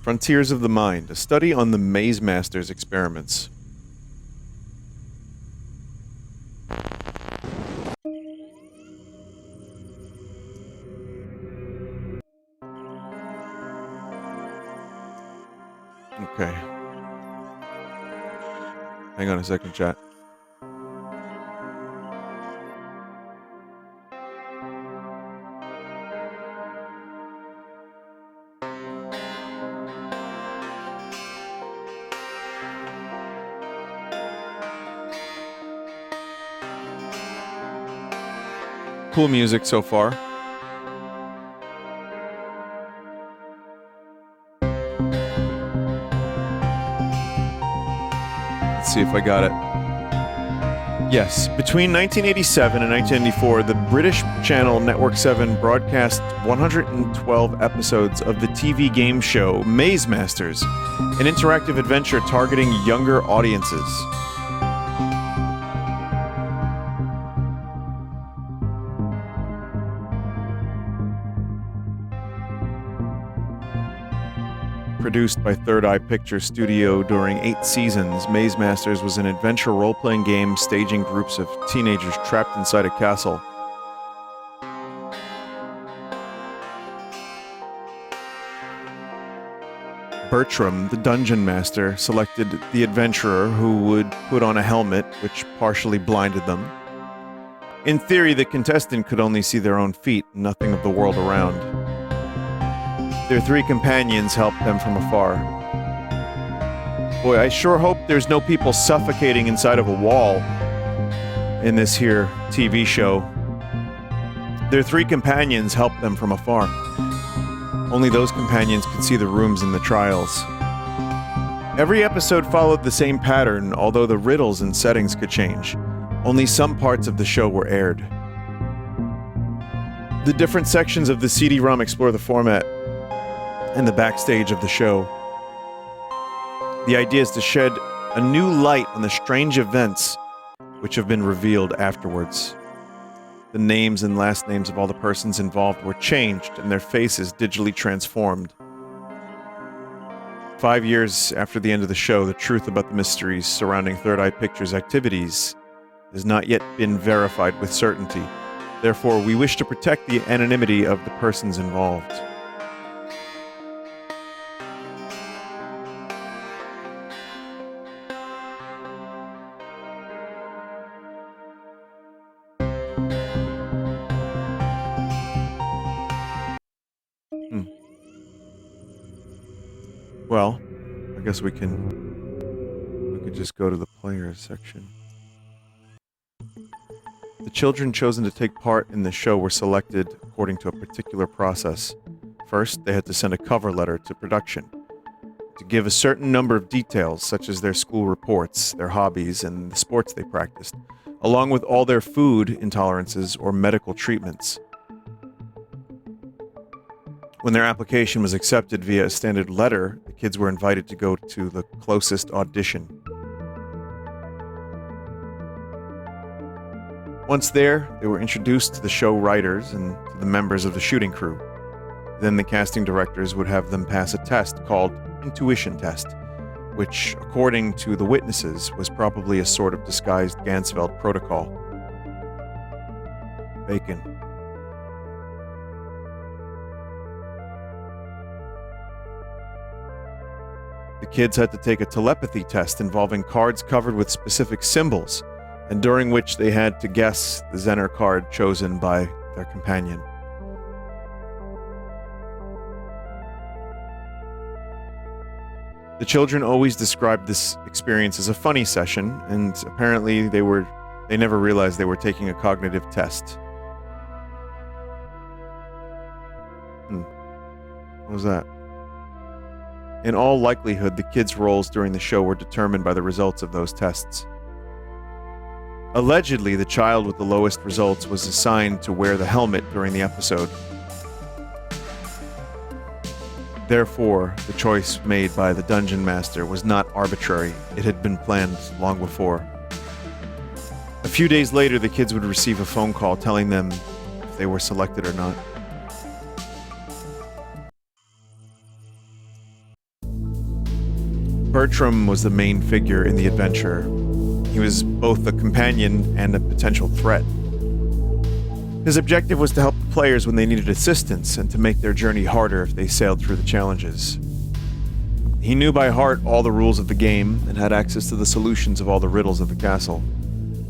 Frontiers of the Mind, a study on the Maze Master's experiments. Okay. Hang on a second, chat. Cool music so far. Let's see if I got it. Yes, between 1987 and 1994, the British channel Network 7 broadcast 112 episodes of the TV game show Maze Masters, an interactive adventure targeting younger audiences. Produced by Third Eye Picture Studio during 8 seasons, Maze Masters was an adventure role-playing game staging groups of teenagers trapped inside a castle. Bertram, the dungeon master, selected the adventurer who would put on a helmet which partially blinded them. In theory, the contestant could only see their own feet, nothing of the world around. Their 3 companions helped them from afar. Boy, I sure hope there's no people suffocating inside of a wall in this here TV show. Their 3 companions helped them from afar. Only those companions could see the rooms in the trials. Every episode followed the same pattern, although the riddles and settings could change. Only some parts of the show were aired. The different sections of the CD-ROM explore the format and the backstage of the show. The idea is to shed a new light on the strange events which have been revealed afterwards. The names and last names of all the persons involved were changed and their faces digitally transformed. 5 years after the end of the show, the truth about the mysteries surrounding Third Eye Pictures' activities has not yet been verified with certainty. Therefore, we wish to protect the anonymity of the persons involved. Well, I guess we could just go to the players section. The children chosen to take part in the show were selected according to a particular process. First, they had to send a cover letter to production to give a certain number of details, such as their school reports, their hobbies, and the sports they practiced, along with all their food intolerances or medical treatments. When their application was accepted via a standard letter, the kids were invited to go to the closest audition. Once there, they were introduced to the show writers and to the members of the shooting crew. Then the casting directors would have them pass a test called intuition test, which, according to the witnesses, was probably a sort of disguised Ganzfeld protocol. Bacon. The kids had to take a telepathy test involving cards covered with specific symbols, and during which they had to guess the Zener card chosen by their companion. The children always described this experience as a funny session, and apparently they never realized they were taking a cognitive test. What was that? In all likelihood, the kids' roles during the show were determined by the results of those tests. Allegedly, the child with the lowest results was assigned to wear the helmet during the episode. Therefore, the choice made by the dungeon master was not arbitrary. It had been planned long before. A few days later, the kids would receive a phone call telling them if they were selected or not. Bertram was the main figure in the adventure. He was both a companion and a potential threat. His objective was to help the players when they needed assistance and to make their journey harder if they sailed through the challenges. He knew by heart all the rules of the game and had access to the solutions of all the riddles of the castle.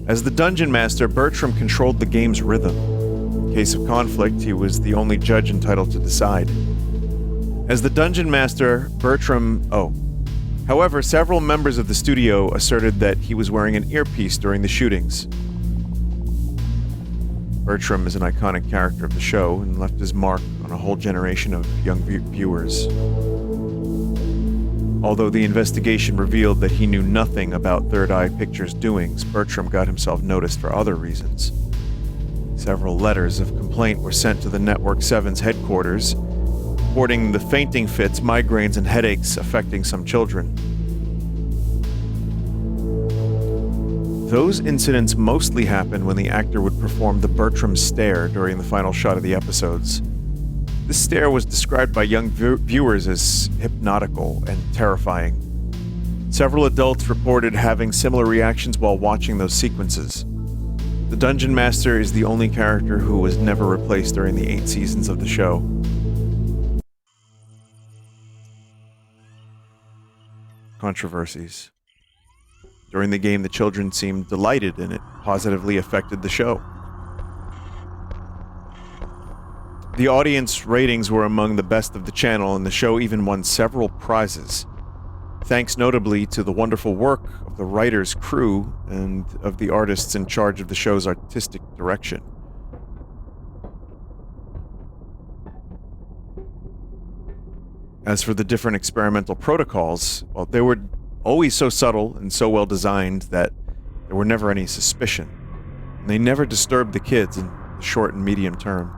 As the dungeon master, Bertram controlled the game's rhythm. In case of conflict, he was the only judge entitled to decide. As the dungeon master, However, several members of the studio asserted that he was wearing an earpiece during the shootings. Bertram is an iconic character of the show and left his mark on a whole generation of young viewers. Although the investigation revealed that he knew nothing about Third Eye Pictures' doings, Bertram got himself noticed for other reasons. Several letters of complaint were sent to the Network 7's headquarters, reporting the fainting fits, migraines, and headaches affecting some children. Those incidents mostly happened when the actor would perform the Bertram stare during the final shot of the episodes. This stare was described by young viewers as hypnotical and terrifying. Several adults reported having similar reactions while watching those sequences. The Dungeon Master is the only character who was never replaced during the 8 seasons of the show. Controversies. During the game, the children seemed delighted and it positively affected the show. The audience ratings were among the best of the channel, and the show even won several prizes, thanks notably to the wonderful work of the writers' crew and of the artists in charge of the show's artistic direction. As for the different experimental protocols, well, they were always so subtle and so well designed that there were never any suspicion, and they never disturbed the kids in the short and medium term.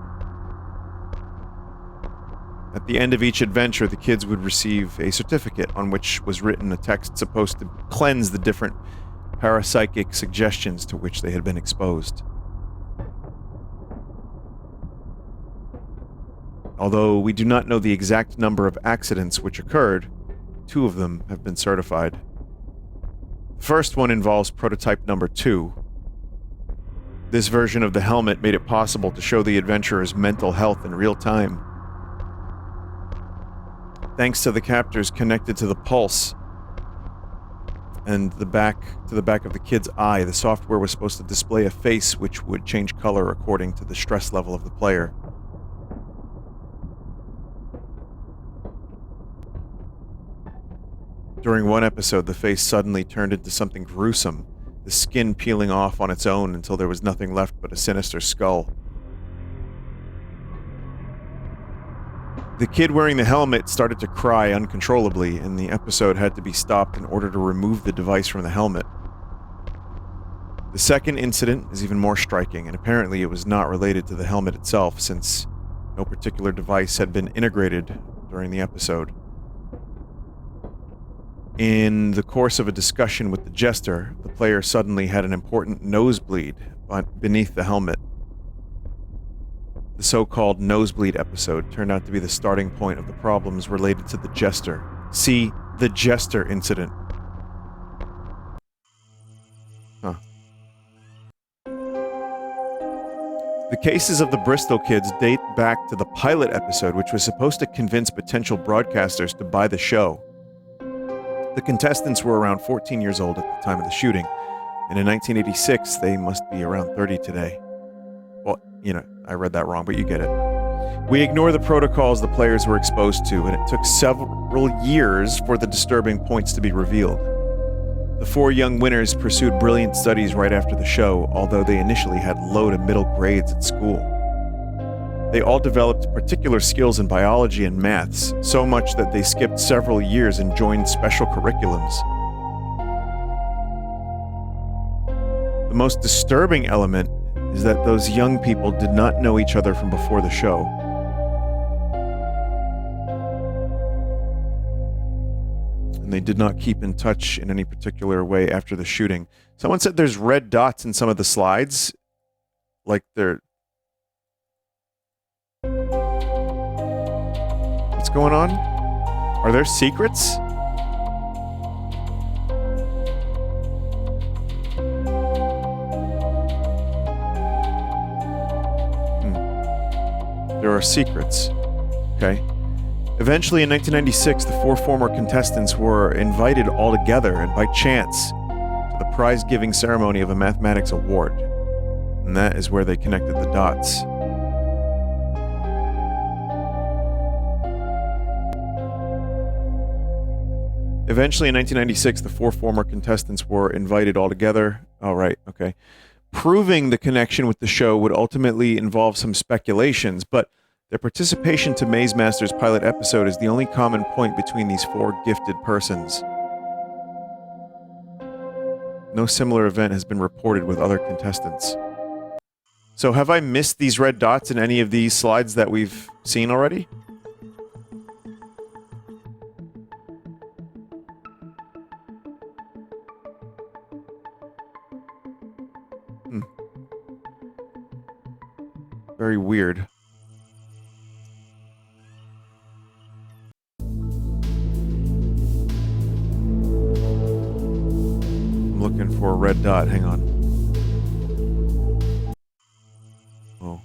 At the end of each adventure, the kids would receive a certificate on which was written a text supposed to cleanse the different parapsychic suggestions to which they had been exposed. Although we do not know the exact number of accidents which occurred, 2 of them have been certified. The first one involves prototype number 2. This version of the helmet made it possible to show the adventurer's mental health in real time. Thanks to the captors connected to the pulse and the back of the kid's eye, the software was supposed to display a face which would change color according to the stress level of the player. During one episode, the face suddenly turned into something gruesome, the skin peeling off on its own until there was nothing left but a sinister skull. The kid wearing the helmet started to cry uncontrollably, and the episode had to be stopped in order to remove the device from the helmet. The second incident is even more striking, and apparently it was not related to the helmet itself, since no particular device had been integrated during the episode. In the course of a discussion with the jester, the player suddenly had an important nosebleed beneath the helmet. The so-called nosebleed episode turned out to be the starting point of the problems related to the jester. See, the jester incident. The cases of the Bristol kids date back to the pilot episode, which was supposed to convince potential broadcasters to buy the show. The contestants were around 14 years old at the time of the shooting, and in 1986, they must be around 30 today. Well, I read that wrong, but you get it. We ignore the protocols the players were exposed to, and it took several years for the disturbing points to be revealed. The 4 young winners pursued brilliant studies right after the show, although they initially had low to middle grades at school. They all developed particular skills in biology and maths, so much that they skipped several years and joined special curriculums. The most disturbing element is that those young people did not know each other from before the show. And they did not keep in touch in any particular way after the shooting. Someone said there's red dots in some of the slides, like they're... What's going on? Are there secrets? There are secrets. Okay. Eventually, in 1996, the 4 former contestants were invited all together and by chance to the prize-giving ceremony of a mathematics award. And that is where they connected the dots. Eventually, in 1996, the 4 former contestants were invited all together. Oh, right, okay. Proving the connection with the show would ultimately involve some speculations, but their participation to Maze Master's pilot episode is the only common point between these 4 gifted persons. No similar event has been reported with other contestants. So have I missed these red dots in any of these slides that we've seen already? Very weird. I'm looking for a red dot. Hang on. Oh.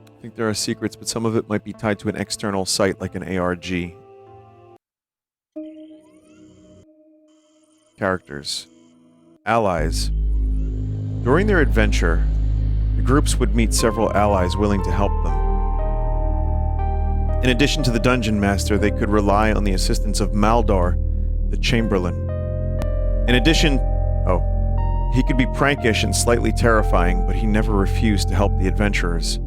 I think there are secrets, but some of it might be tied to an external site like an ARG. Characters. Allies. During their adventure, the groups would meet several allies willing to help them. In addition to the Dungeon Master, they could rely on the assistance of Maldor, the Chamberlain. In addition, he could be prankish and slightly terrifying, but he never refused to help the adventurers.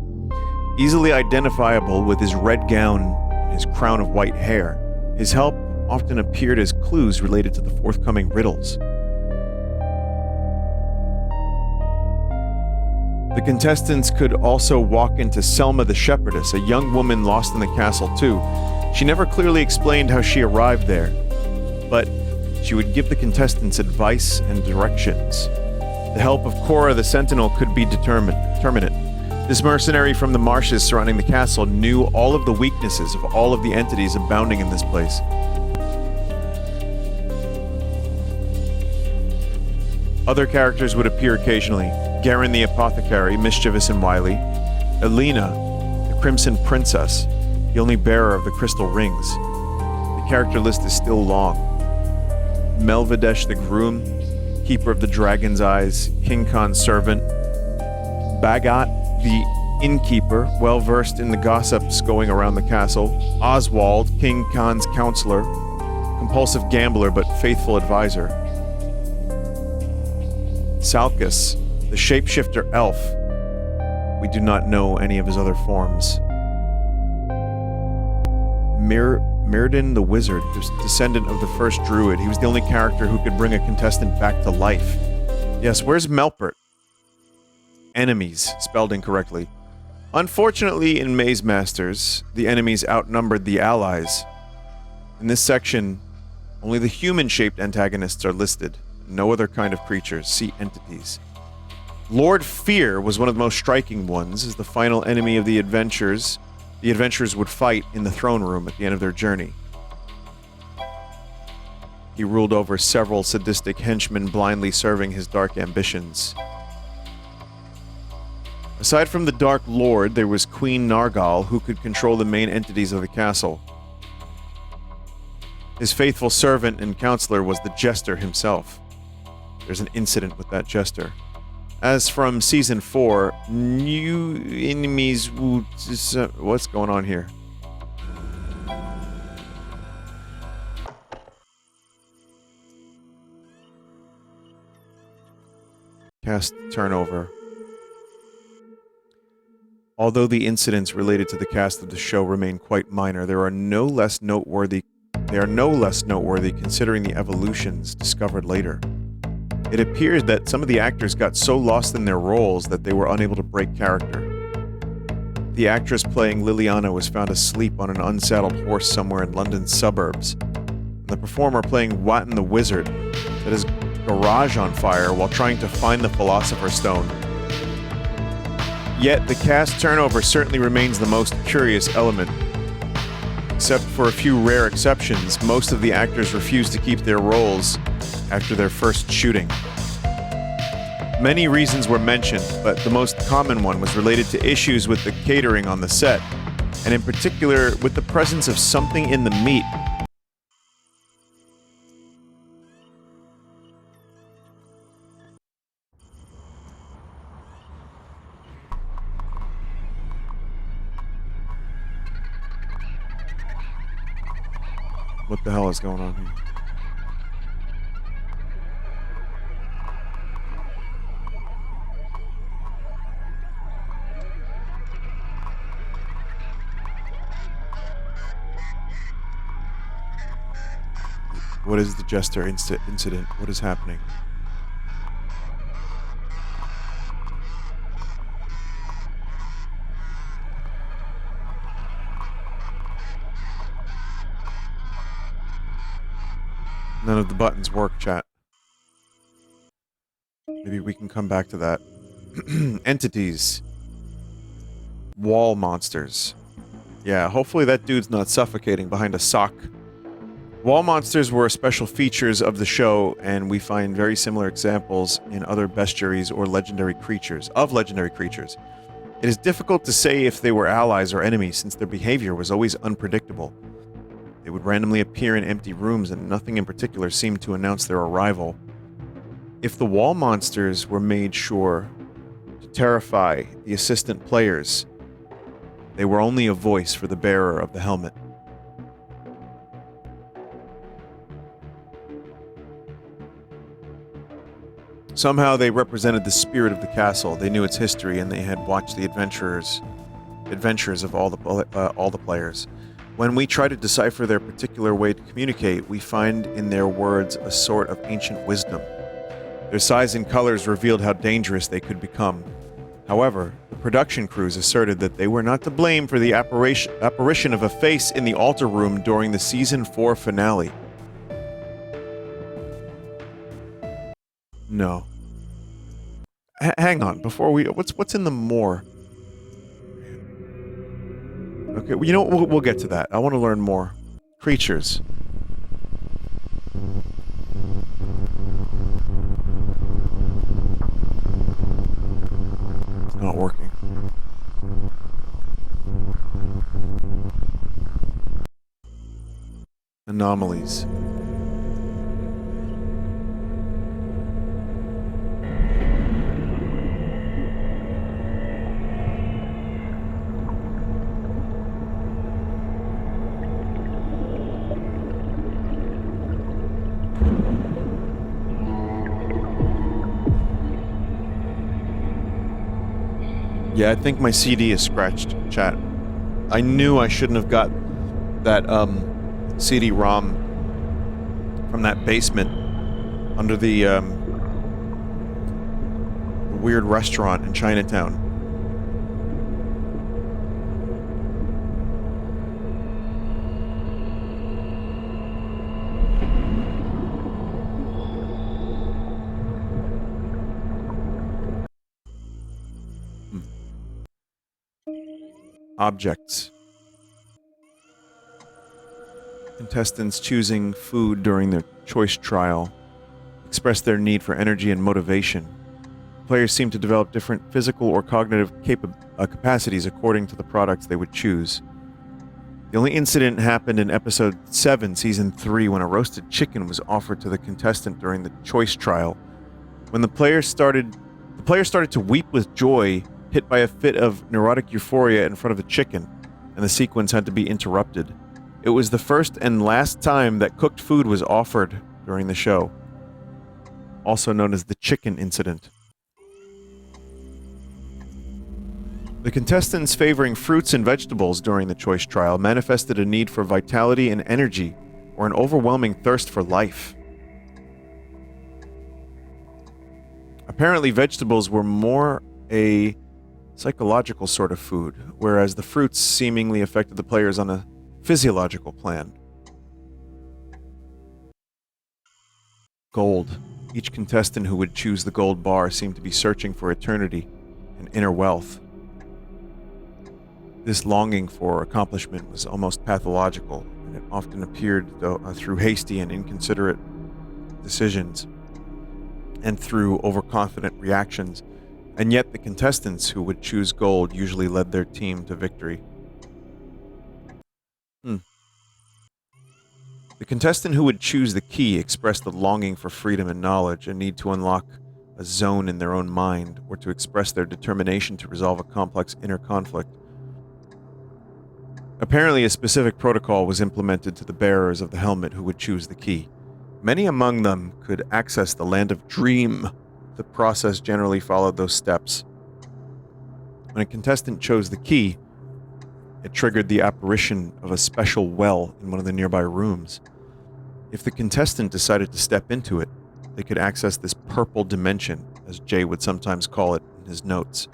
Easily identifiable with his red gown and his crown of white hair, his help often appeared as clues related to the forthcoming riddles. The contestants could also walk into Selma the Shepherdess, a young woman lost in the castle too. She never clearly explained how she arrived there, but she would give the contestants advice and directions. The help of Cora the Sentinel could be determinate. This mercenary from the marshes surrounding the castle knew all of the weaknesses of all of the entities abounding in this place. Other characters would appear occasionally. Garen the Apothecary, mischievous and wily. Elena, the Crimson Princess, the only bearer of the crystal rings. The character list is still long. Melvadesh the Groom, Keeper of the Dragon's Eyes, King Khan's servant. Bagot, the Innkeeper, well-versed in the gossips going around the castle. Oswald, King Khan's counselor, compulsive gambler but faithful advisor. Salkus, the shapeshifter elf. We do not know any of his other forms. Mirrodin the wizard, descendant of the first druid. He was the only character who could bring a contestant back to life. Yes, where's Melpert? Enemies, spelled incorrectly. Unfortunately, in Maze Masters, the enemies outnumbered the allies. In this section, only the human-shaped antagonists are listed. No other kind of creatures. See entities. Lord Fear was one of the most striking ones, as the final enemy of the adventurers would fight in the throne room at the end of their journey. He ruled over several sadistic henchmen blindly serving his dark ambitions. Aside from the Dark Lord, there was Queen Nargal, who could control the main entities of the castle. His faithful servant and counselor was the Jester himself. There's an incident with that Jester. As from Season 4, new enemies would... What's going on here? Cast turnover. Although the incidents related to the cast of the show remain quite minor, they are no less noteworthy considering the evolutions discovered later. It appears that some of the actors got so lost in their roles that they were unable to break character. The actress playing Liliana was found asleep on an unsaddled horse somewhere in London's suburbs. And the performer playing Watton the Wizard set his garage on fire while trying to find the Philosopher's Stone. Yet, the cast turnover certainly remains the most curious element. Except for a few rare exceptions, most of the actors refused to keep their roles after their first shooting. Many reasons were mentioned, but the most common one was related to issues with the catering on the set, and in particular with the presence of something in the meat. What the hell is going on here? What is the Jester incident? What is happening? None of the buttons work, chat. Maybe we can come back to that. Entities. Wall monsters. Yeah, hopefully that dude's not suffocating behind a sock. Wall monsters were special features of the show, and we find very similar examples in other bestiaries or legendary creatures. It is difficult to say if they were allies or enemies, since their behavior was always unpredictable. They would randomly appear in empty rooms, and nothing in particular seemed to announce their arrival. If the wall monsters were made sure to terrify the assistant players, they were only a voice for the bearer of the helmet. Somehow they represented the spirit of the castle. They knew its history, and they had watched the adventures of all the players. When we try to decipher their particular way to communicate, we find in their words a sort of ancient wisdom. Their size and colors revealed how dangerous they could become. However, the production crews asserted that they were not to blame for the apparition of a face in the altar room during the Season 4 finale. No. Hang on, before we... What's in the more? Okay, well, you know what? We'll get to that. I want to learn more. Creatures. It's not working. Anomalies. Yeah, I think my CD is scratched, chat. I knew I shouldn't have got that CD-ROM from that basement under the weird restaurant in Chinatown. Objects. Contestants choosing food during their choice trial express their need for energy and motivation. Players seem to develop different physical or cognitive capacities according to the products they would choose. The only incident happened in Episode 7, Season 3, when a roasted chicken was offered to the contestant during the choice trial. When the player started to weep with joy, hit by a fit of neurotic euphoria in front of the chicken, and the sequence had to be interrupted. It was the first and last time that cooked food was offered during the show, also known as the chicken incident. The contestants favoring fruits and vegetables during the choice trial manifested a need for vitality and energy, or an overwhelming thirst for life. Apparently, vegetables were more a psychological sort of food, whereas the fruits seemingly affected the players on a physiological plan. Gold. Each contestant who would choose the gold bar seemed to be searching for eternity and inner wealth. This longing for accomplishment was almost pathological, and it often appeared through hasty and inconsiderate decisions. and through overconfident reactions, and yet the contestants who would choose gold usually led their team to victory. The contestant who would choose the key expressed a longing for freedom and knowledge, a need to unlock a zone in their own mind, or to express their determination to resolve a complex inner conflict. Apparently, a specific protocol was implemented to the bearers of the helmet who would choose the key. Many among them could access the land of dream. The process generally followed those steps. When a contestant chose the key, it triggered the apparition of a special well in one of the nearby rooms. If the contestant decided to step into it, they could access this purple dimension, as Jay would sometimes call it in his notes.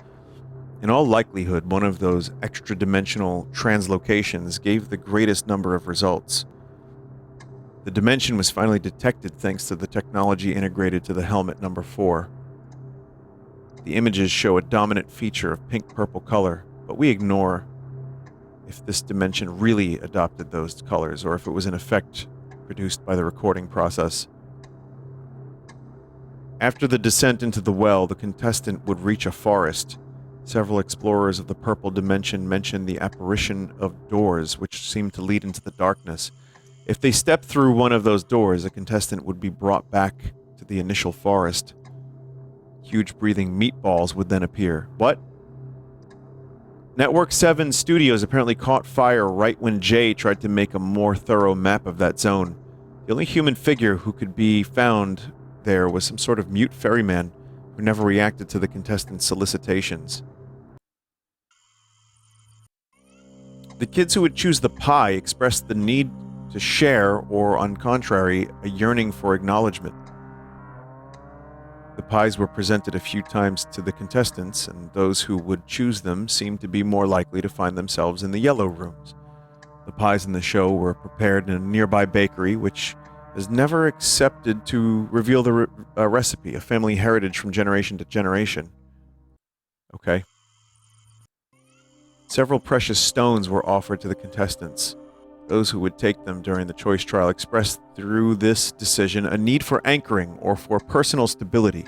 In all likelihood, one of those extra-dimensional translocations gave the greatest number of results. The dimension was finally detected thanks to the technology integrated to the helmet number 4. The images show a dominant feature of pink-purple color, but we ignore if this dimension really adopted those colors or if it was an effect produced by the recording process. After the descent into the well, the contestant would reach a forest. Several explorers of the purple dimension mentioned the apparition of doors, which seemed to lead into the darkness. If they stepped through one of those doors, a contestant would be brought back to the initial forest. Huge breathing meatballs would then appear. What? Network 7 Studios apparently caught fire right when Jay tried to make a more thorough map of that zone. The only human figure who could be found there was some sort of mute ferryman who never reacted to the contestants' solicitations. The kids who would choose the pie expressed the need to share, or on contrary, a yearning for acknowledgement. The pies were presented a few times to the contestants, and those who would choose them seemed to be more likely to find themselves in the yellow rooms. The pies in the show were prepared in a nearby bakery, which has never accepted to reveal the recipe, a family heritage from generation to generation. Okay. Several precious stones were offered to the contestants. Those who would take them during the choice trial expressed through this decision a need for anchoring or for personal stability.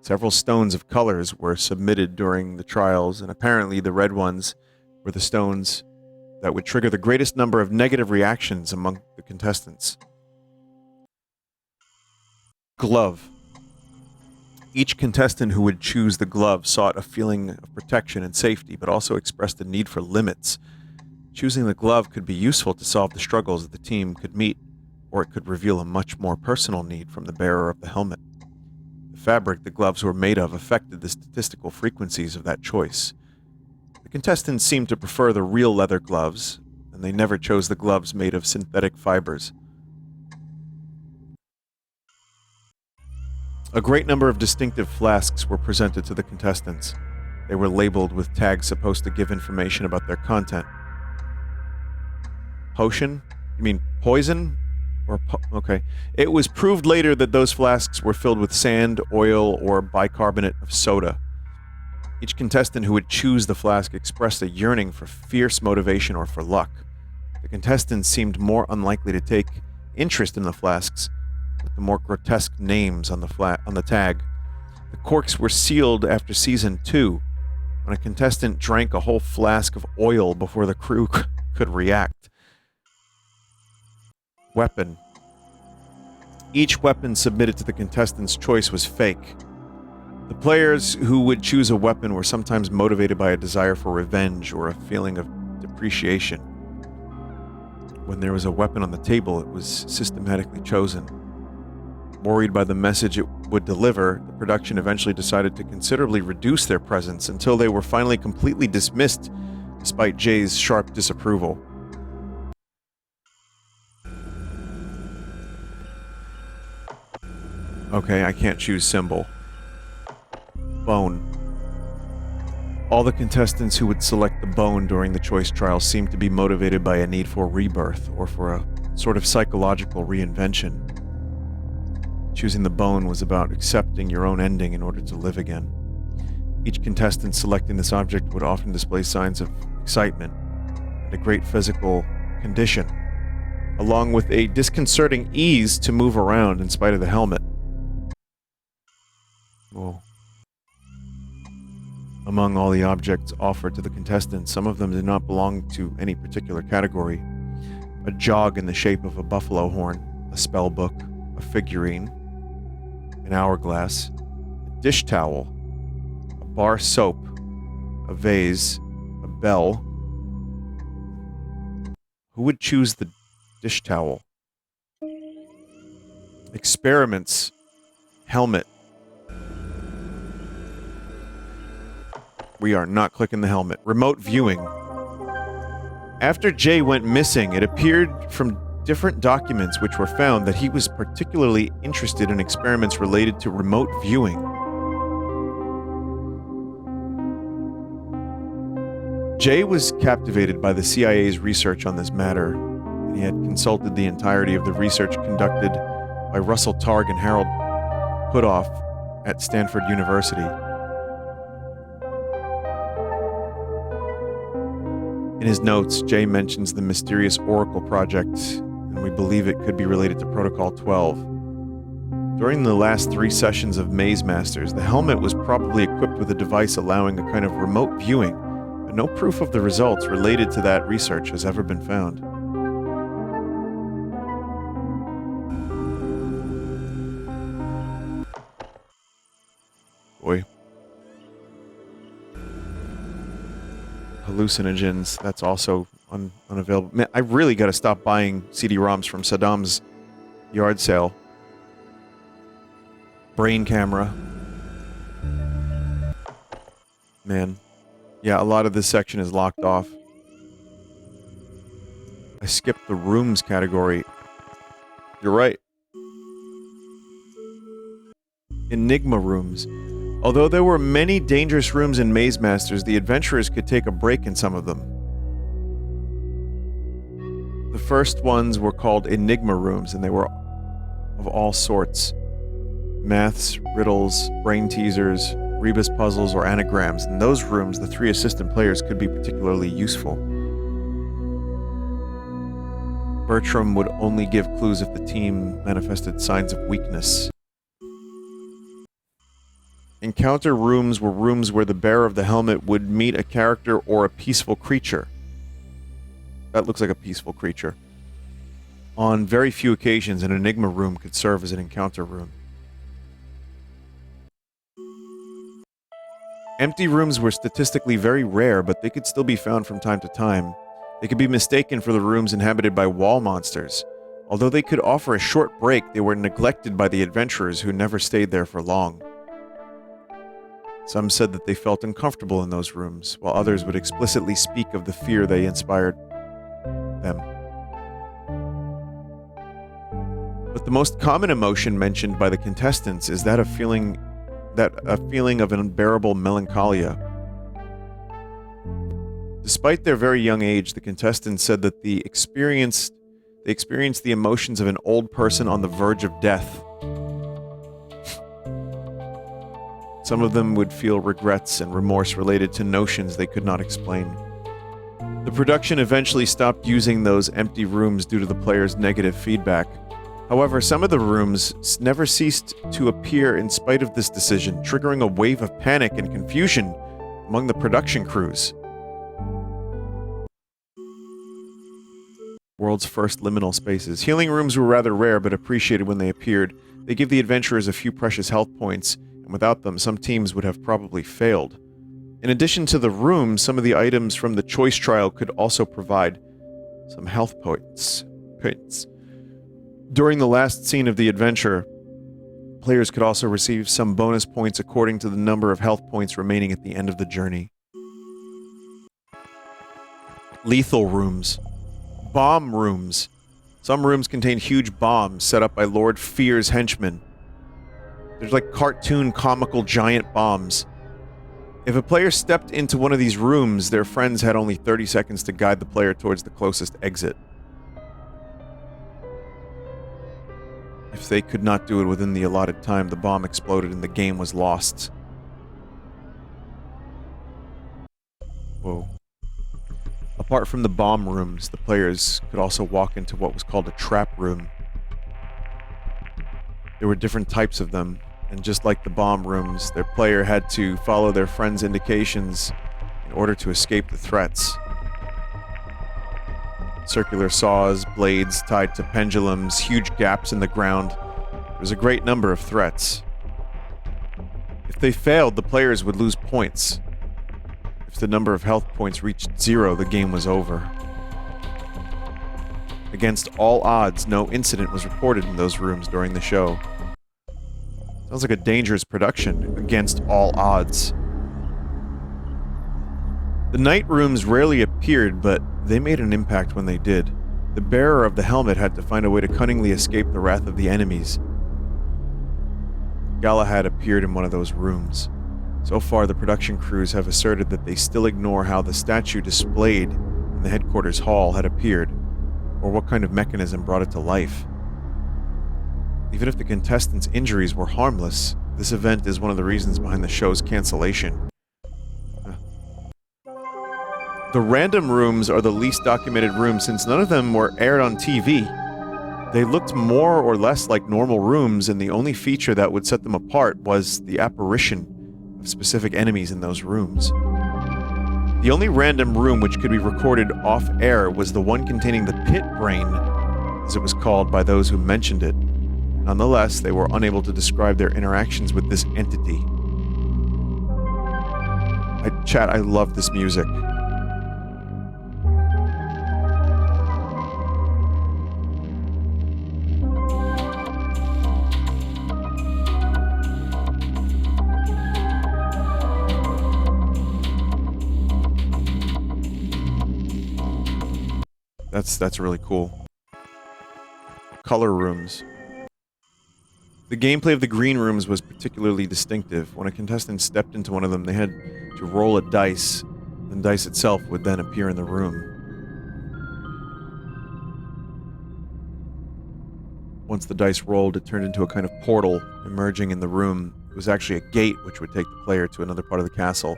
Several stones of colors were submitted during the trials, and apparently the red ones were the stones that would trigger the greatest number of negative reactions among the contestants. Glove. Each contestant who would choose the glove sought a feeling of protection and safety, but also expressed a need for limits. Choosing the glove could be useful to solve the struggles that the team could meet, or it could reveal a much more personal need from the bearer of the helmet. The fabric the gloves were made of affected the statistical frequencies of that choice. The contestants seemed to prefer the real leather gloves, and they never chose the gloves made of synthetic fibers. A great number of distinctive flasks were presented to the contestants. They were labeled with tags supposed to give information about their content. Potion? You mean poison? Okay. It was proved later that those flasks were filled with sand, oil, or bicarbonate of soda. Each contestant who would choose the flask expressed a yearning for fierce motivation or for luck. The contestants seemed more unlikely to take interest in the flasks, with the more grotesque names on the tag. The corks were sealed after Season 2, when a contestant drank a whole flask of oil before the crew could react. Weapon. Each weapon submitted to the contestant's choice was fake. The players who would choose a weapon were sometimes motivated by a desire for revenge or a feeling of depreciation. When there was a weapon on the table, it was systematically chosen. Worried by the message it would deliver, the production eventually decided to considerably reduce their presence until they were finally completely dismissed, despite Jay's sharp disapproval. Okay, I can't choose symbol. Bone. All the contestants who would select the bone during the choice trial seemed to be motivated by a need for rebirth or for a sort of psychological reinvention. Choosing the bone was about accepting your own ending in order to live again. Each contestant selecting this object would often display signs of excitement and a great physical condition, along with a disconcerting ease to move around in spite of the helmet. Whoa. Among all the objects offered to the contestants, some of them did not belong to any particular category. A jog in the shape of a buffalo horn, a spell book, a figurine, an hourglass, a dish towel, a bar soap, a vase, a bell. Who would choose the dish towel? Experiments, helmet. We are not clicking the helmet. Remote viewing. After Jay went missing, it appeared from different documents which were found that he was particularly interested in experiments related to remote viewing. Jay was captivated by the CIA's research on this matter, and he had consulted the entirety of the research conducted by Russell Targ and Harold Putoff at Stanford University. In his notes, Jay mentions the mysterious Oracle project, and we believe it could be related to Protocol 12. During the last 3 sessions of Maze Masters, the helmet was probably equipped with a device allowing a kind of remote viewing, but no proof of the results related to that research has ever been found. Boy. Hallucinogens, that's also unavailable. Man, I really got to stop buying CD-ROMs from Saddam's yard sale. Brain camera. Man. Yeah, a lot of this section is locked off. I skipped the rooms category. You're right. Enigma rooms. Although there were many dangerous rooms in Maze Masters, the adventurers could take a break in some of them. The first ones were called Enigma rooms, and they were of all sorts. Maths, riddles, brain teasers, rebus puzzles, or anagrams. In those rooms, the 3 assistant players could be particularly useful. Bertram would only give clues if the team manifested signs of weakness. Encounter rooms were rooms where the bearer of the helmet would meet a character or a peaceful creature. That looks like a peaceful creature. On very few occasions, an Enigma room could serve as an encounter room. Empty rooms were statistically very rare, but they could still be found from time to time. They could be mistaken for the rooms inhabited by wall monsters. Although they could offer a short break, they were neglected by the adventurers who never stayed there for long. Some said that they felt uncomfortable in those rooms, while others would explicitly speak of the fear they inspired them. But the most common emotion mentioned by the contestants is that a feeling of an unbearable melancholia. Despite their very young age, the contestants said that they experienced the emotions of an old person on the verge of death. Some of them would feel regrets and remorse related to notions they could not explain. The production eventually stopped using those empty rooms due to the players' negative feedback. However, some of the rooms never ceased to appear in spite of this decision, triggering a wave of panic and confusion among the production crews. World's first liminal spaces. Healing rooms were rather rare, but appreciated when they appeared. They give the adventurers a few precious health points, and without them, some teams would have probably failed. In addition to the rooms, some of the items from the choice trial could also provide some health points. During the last scene of the adventure, players could also receive some bonus points according to the number of health points remaining at the end of the journey. Lethal rooms. Bomb rooms. Some rooms contain huge bombs set up by Lord Fear's henchmen. There's like cartoon comical giant bombs. If a player stepped into one of these rooms, their friends had only 30 seconds to guide the player towards the closest exit. If they could not do it within the allotted time, the bomb exploded and the game was lost. Whoa. Apart from the bomb rooms, the players could also walk into what was called a trap room. There were different types of them. And just like the bomb rooms, their player had to follow their friend's indications in order to escape the threats. Circular saws, blades tied to pendulums, huge gaps in the ground. There was a great number of threats. If they failed, the players would lose points. If the number of health points reached 0, the game was over. Against all odds, no incident was reported in those rooms during the show. Sounds like a dangerous production, against all odds. The night rooms rarely appeared, but they made an impact when they did. The bearer of the helmet had to find a way to cunningly escape the wrath of the enemies. Galahad appeared in one of those rooms. So far, the production crews have asserted that they still ignore how the statue displayed in the headquarters hall had appeared, or what kind of mechanism brought it to life. Even if the contestants' injuries were harmless, this event is one of the reasons behind the show's cancellation. The random rooms are the least documented rooms since none of them were aired on TV. They looked more or less like normal rooms, and the only feature that would set them apart was the apparition of specific enemies in those rooms. The only random room which could be recorded off-air was the one containing the pit brain, as it was called by those who mentioned it. Nonetheless, they were unable to describe their interactions with this entity. Chat, I love this music. That's really cool. Color rooms. The gameplay of the green rooms was particularly distinctive. When a contestant stepped into one of them, they had to roll a dice. The dice itself would then appear in the room. Once the dice rolled, it turned into a kind of portal emerging in the room. It was actually a gate which would take the player to another part of the castle,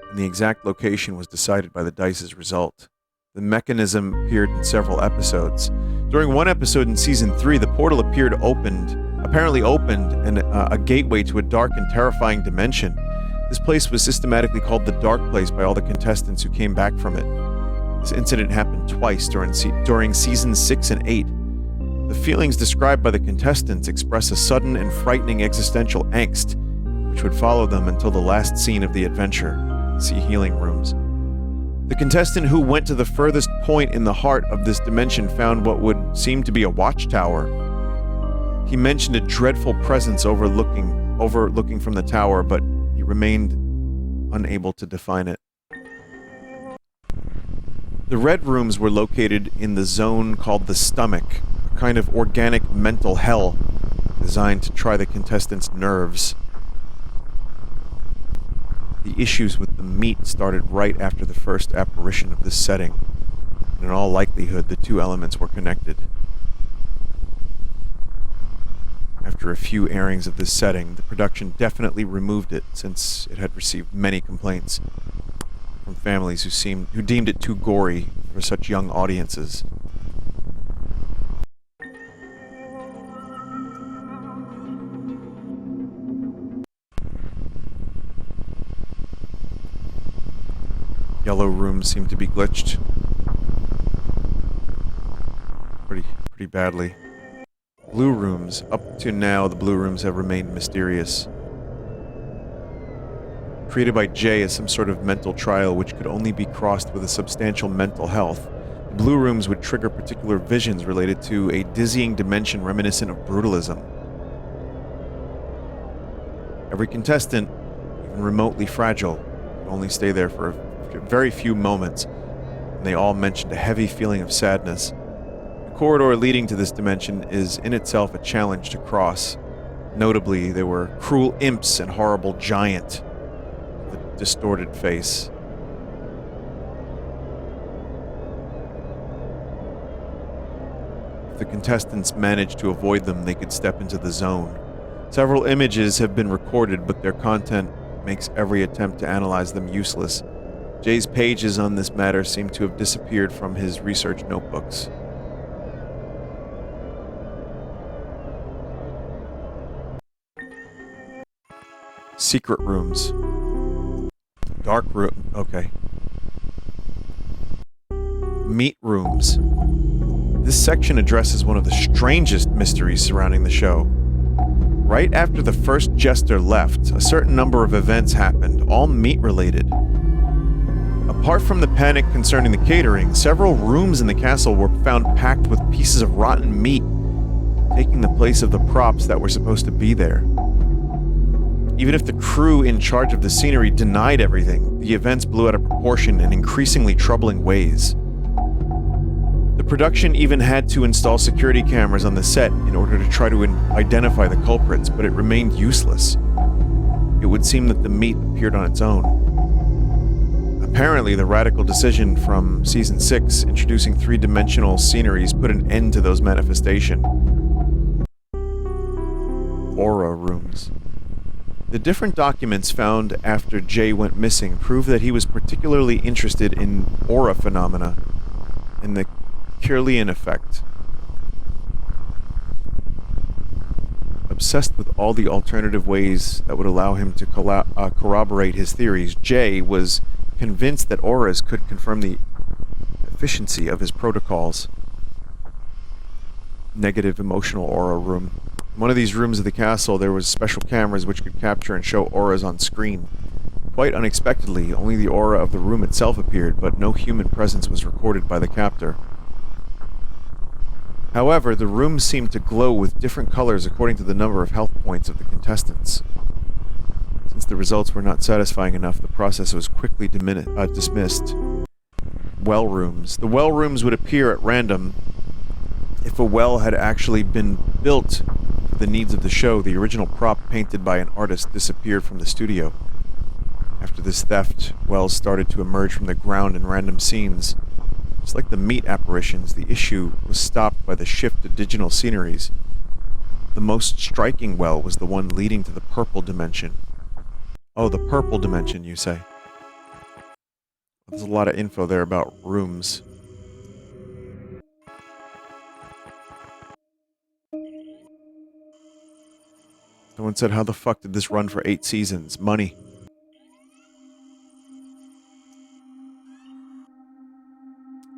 and the exact location was decided by the dice's result. The mechanism appeared in several episodes. During one episode in Season 3, the portal apparently opened, and a gateway to a dark and terrifying dimension. This place was systematically called the Dark Place by all the contestants who came back from it. This incident happened twice during Seasons 6 and 8. The feelings described by the contestants express a sudden and frightening existential angst, which would follow them until the last scene of the adventure. See Healing Rooms. The contestant who went to the furthest point in the heart of this dimension found what would seem to be a watchtower. He mentioned a dreadful presence overlooking from the tower, but he remained unable to define it. The red rooms were located in the zone called the stomach, a kind of organic mental hell designed to try the contestants' nerves. The issues with the meat started right after the first apparition of this setting, and in all likelihood, the two elements were connected. After a few airings of this setting, the production definitely removed it, since it had received many complaints from families who deemed it too gory for such young audiences. Yellow rooms seem to be glitched pretty badly. Blue rooms. Up to now, the blue rooms have remained mysterious. Created by Jay as some sort of mental trial which could only be crossed with a substantial mental health, the blue rooms would trigger particular visions related to a dizzying dimension reminiscent of brutalism. Every contestant, even remotely fragile, could only stay there for very few moments, and they all mentioned a heavy feeling of sadness. The corridor leading to this dimension is in itself a challenge to cross. Notably, there were cruel imps and horrible giant with a distorted face. If the contestants managed to avoid them, they could step into the zone. Several images have been recorded, but their content makes every attempt to analyze them useless. Jay's pages on this matter seem to have disappeared from his research notebooks. Secret rooms. Dark room. Okay. Meat rooms. This section addresses one of the strangest mysteries surrounding the show. Right after the first jester left, a certain number of events happened, all meat-related. Apart from the panic concerning the catering, several rooms in the castle were found packed with pieces of rotten meat, taking the place of the props that were supposed to be there. Even if the crew in charge of the scenery denied everything, the events blew out of proportion in increasingly troubling ways. The production even had to install security cameras on the set in order to try to identify the culprits, but it remained useless. It would seem that the meat appeared on its own. Apparently, the radical decision from Season 6, introducing three-dimensional sceneries, put an end to those manifestations. Aura rooms. The different documents found after Jay went missing prove that he was particularly interested in aura phenomena and the Kirlian effect. Obsessed with all the alternative ways that would allow him to corroborate his theories, Jay was convinced that auras could confirm the efficiency of his protocols. Negative emotional aura room. In one of these rooms of the castle, there was special cameras which could capture and show auras on screen. Quite unexpectedly, only the aura of the room itself appeared, but no human presence was recorded by the captor. However, the rooms seemed to glow with different colors according to the number of health points of the contestants. Since the results were not satisfying enough, the process was quickly dismissed. Well rooms. The well rooms would appear at random. If a well had actually been built for the needs of the show, the original prop painted by an artist disappeared from the studio. After this theft, wells started to emerge from the ground in random scenes. Just like the meat apparitions, the issue was stopped by the shift to digital sceneries. The most striking well was the one leading to the purple dimension. Oh, the purple dimension, you say? There's a lot of info there about rooms. Someone said, how the fuck did this run for 8 seasons? Money.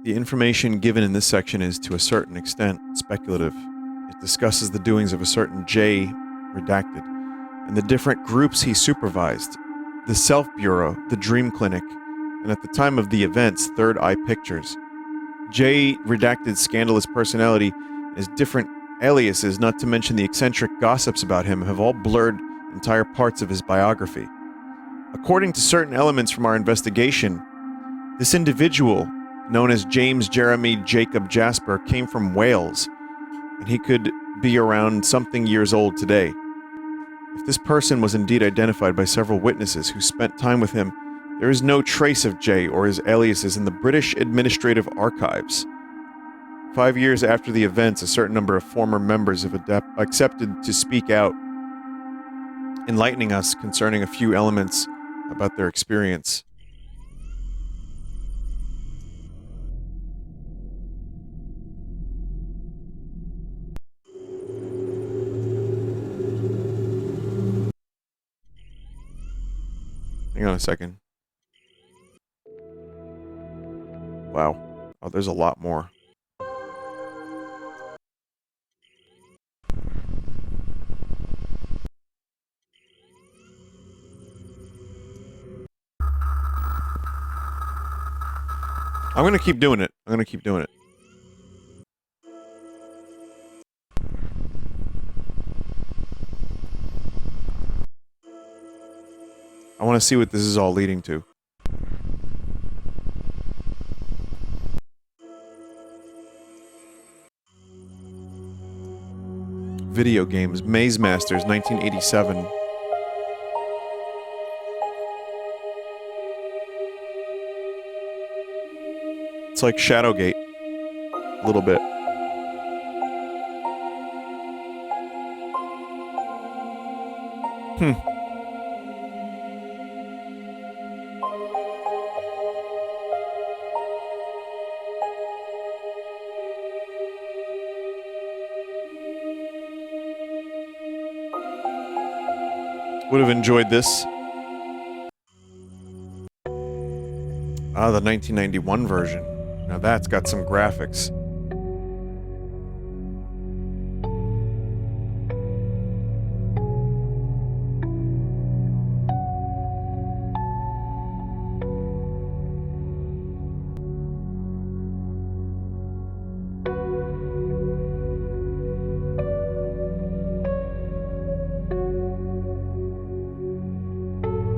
The information given in this section is, to a certain extent, speculative. It discusses the doings of a certain J, redacted, and the different groups he supervised. The Self Bureau, the Dream Clinic, and at the time of the events, Third Eye Pictures. J, redacted scandalous personality, and his different aliases, not to mention the eccentric gossips about him, have all blurred entire parts of his biography. According to certain elements from our investigation, this individual, known as James Jeremy Jacob Jasper, came from Wales, and he could be around something years old today. If this person was indeed identified by several witnesses who spent time with him, there is no trace of Jay or his aliases in the British Administrative Archives. 5 years after the events, a certain number of former members have accepted to speak out, enlightening us concerning a few elements about their experience. Hang on a second. Wow. Oh, there's a lot more. I'm gonna keep doing it. I want to see what this is all leading to. Video games. Maze Masters, 1987. It's like Shadowgate. A little bit. Would have enjoyed this. Ah, the 1991 version. Now that's got some graphics.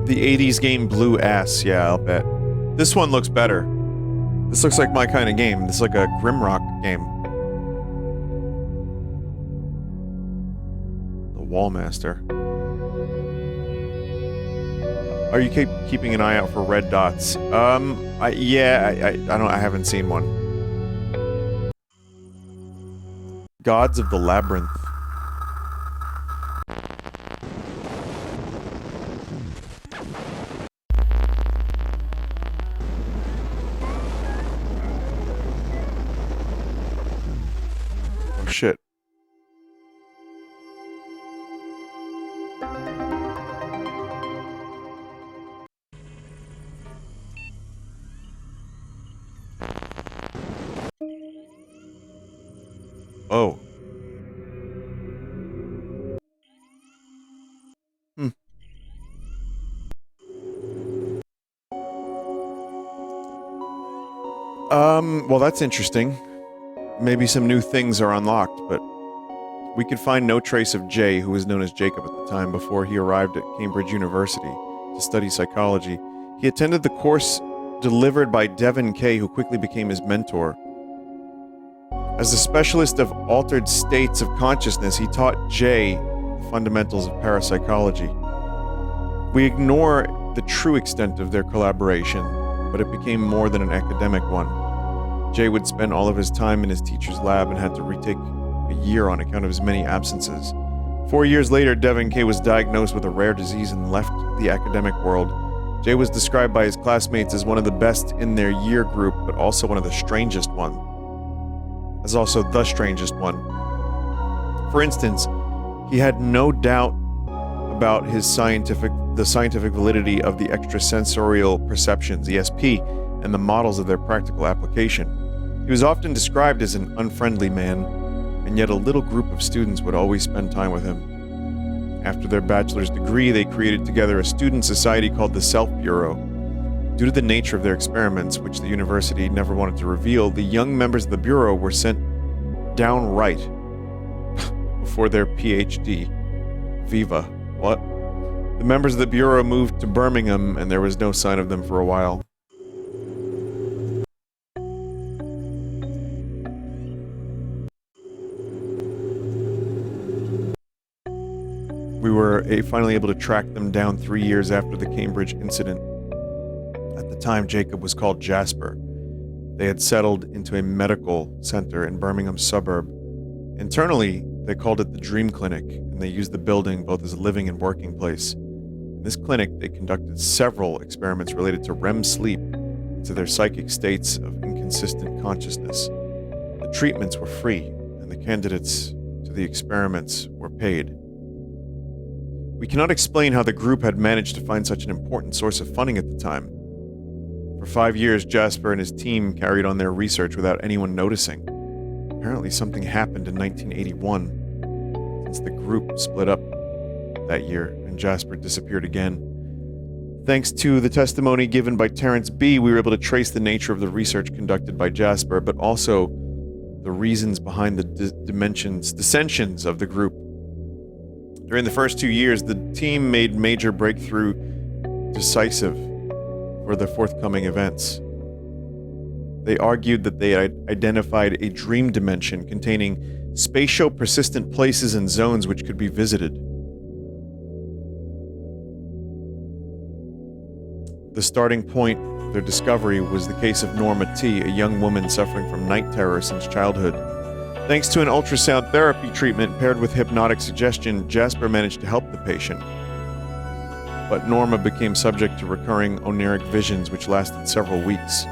The 80s game blew ass, yeah, I'll bet. This one looks better. This looks like my kind of game. This is like a Grimrock game. The Wallmaster. Are you keeping an eye out for red dots? I haven't seen one. Gods of the Labyrinth. Shit. Oh. Well, that's interesting. Maybe some new things are unlocked, but we could find no trace of Jay, who was known as Jacob at the time, before he arrived at Cambridge University to study psychology. He attended the course delivered by Devin Kay, who quickly became his mentor. As a specialist of altered states of consciousness, he taught Jay the fundamentals of parapsychology. We ignore the true extent of their collaboration, but it became more than an academic one. Jay would spend all of his time in his teacher's lab and had to retake a year on account of his many absences. 4 years later, Devin Kay was diagnosed with a rare disease and left the academic world. Jay was described by his classmates as one of the best in their year group, but also one of the strangest one. As also the strangest one. For instance, he had no doubt about the scientific validity of the extrasensorial perceptions, ESP, and the models of their practical application. He was often described as an unfriendly man, and yet a little group of students would always spend time with him. After their bachelor's degree, they created together a student society called the Self Bureau. Due to the nature of their experiments, which the university never wanted to reveal, the young members of the Bureau were sent downright before their PhD. Viva. What? The members of the Bureau moved to Birmingham, and there was no sign of them for a while. We were finally able to track them down 3 years after the Cambridge incident. At the time, Jacob was called Jasper. They had settled into a medical center in Birmingham suburb. Internally, they called it the Dream Clinic, and they used the building both as a living and working place. In this clinic, they conducted several experiments related to REM sleep and to their psychic states of inconsistent consciousness. The treatments were free, and the candidates to the experiments were paid. We cannot explain how the group had managed to find such an important source of funding at the time. For 5 years, Jasper and his team carried on their research without anyone noticing. Apparently something happened in 1981, since the group split up that year and Jasper disappeared again. Thanks to the testimony given by Terrence B., we were able to trace the nature of the research conducted by Jasper, but also the reasons behind the dissensions of the group. During the first 2 years, the team made major breakthrough decisive for the forthcoming events. They argued that they had identified a dream dimension containing spatio-persistent places and zones which could be visited. The starting point of their discovery was the case of Norma T., a young woman suffering from night terror since childhood. Thanks to an ultrasound therapy treatment paired with hypnotic suggestion, Jasper managed to help the patient. But Norma became subject to recurring oniric visions which lasted several weeks.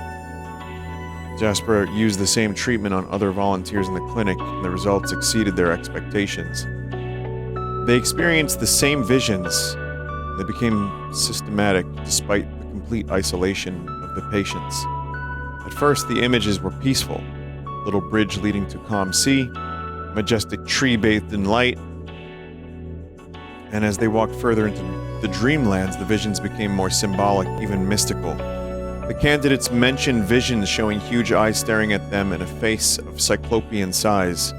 Jasper used the same treatment on other volunteers in the clinic, and the results exceeded their expectations. They experienced the same visions, and they became systematic despite the complete isolation of the patients. At first, the images were peaceful. A little bridge leading to calm sea, a majestic tree bathed in light. And as they walked further into the dreamlands, the visions became more symbolic, even mystical. The candidates mentioned visions showing huge eyes staring at them and a face of cyclopean size.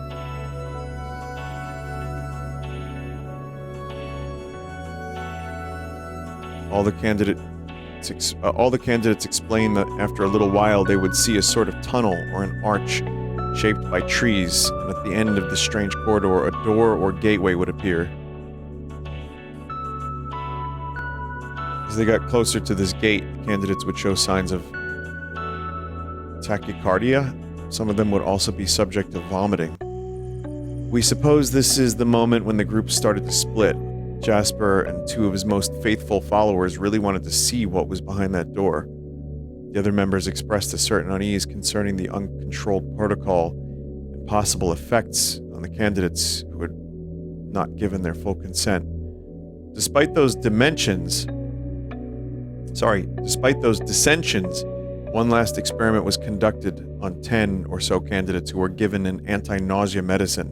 All the candidates explained that after a little while they would see a sort of tunnel or an arch shaped by trees, and at the end of the strange corridor a door or gateway would appear. As they got closer to this gate, the candidates would show signs of tachycardia. Some of them would also be subject to vomiting. We suppose this is the moment when the group started to split. Jasper and two of his most faithful followers really wanted to see what was behind that door. The other members expressed a certain unease concerning the uncontrolled protocol and possible effects on the candidates who had not given their full consent. Despite those dissensions, one last experiment was conducted on 10 or so candidates who were given an anti-nausea medicine.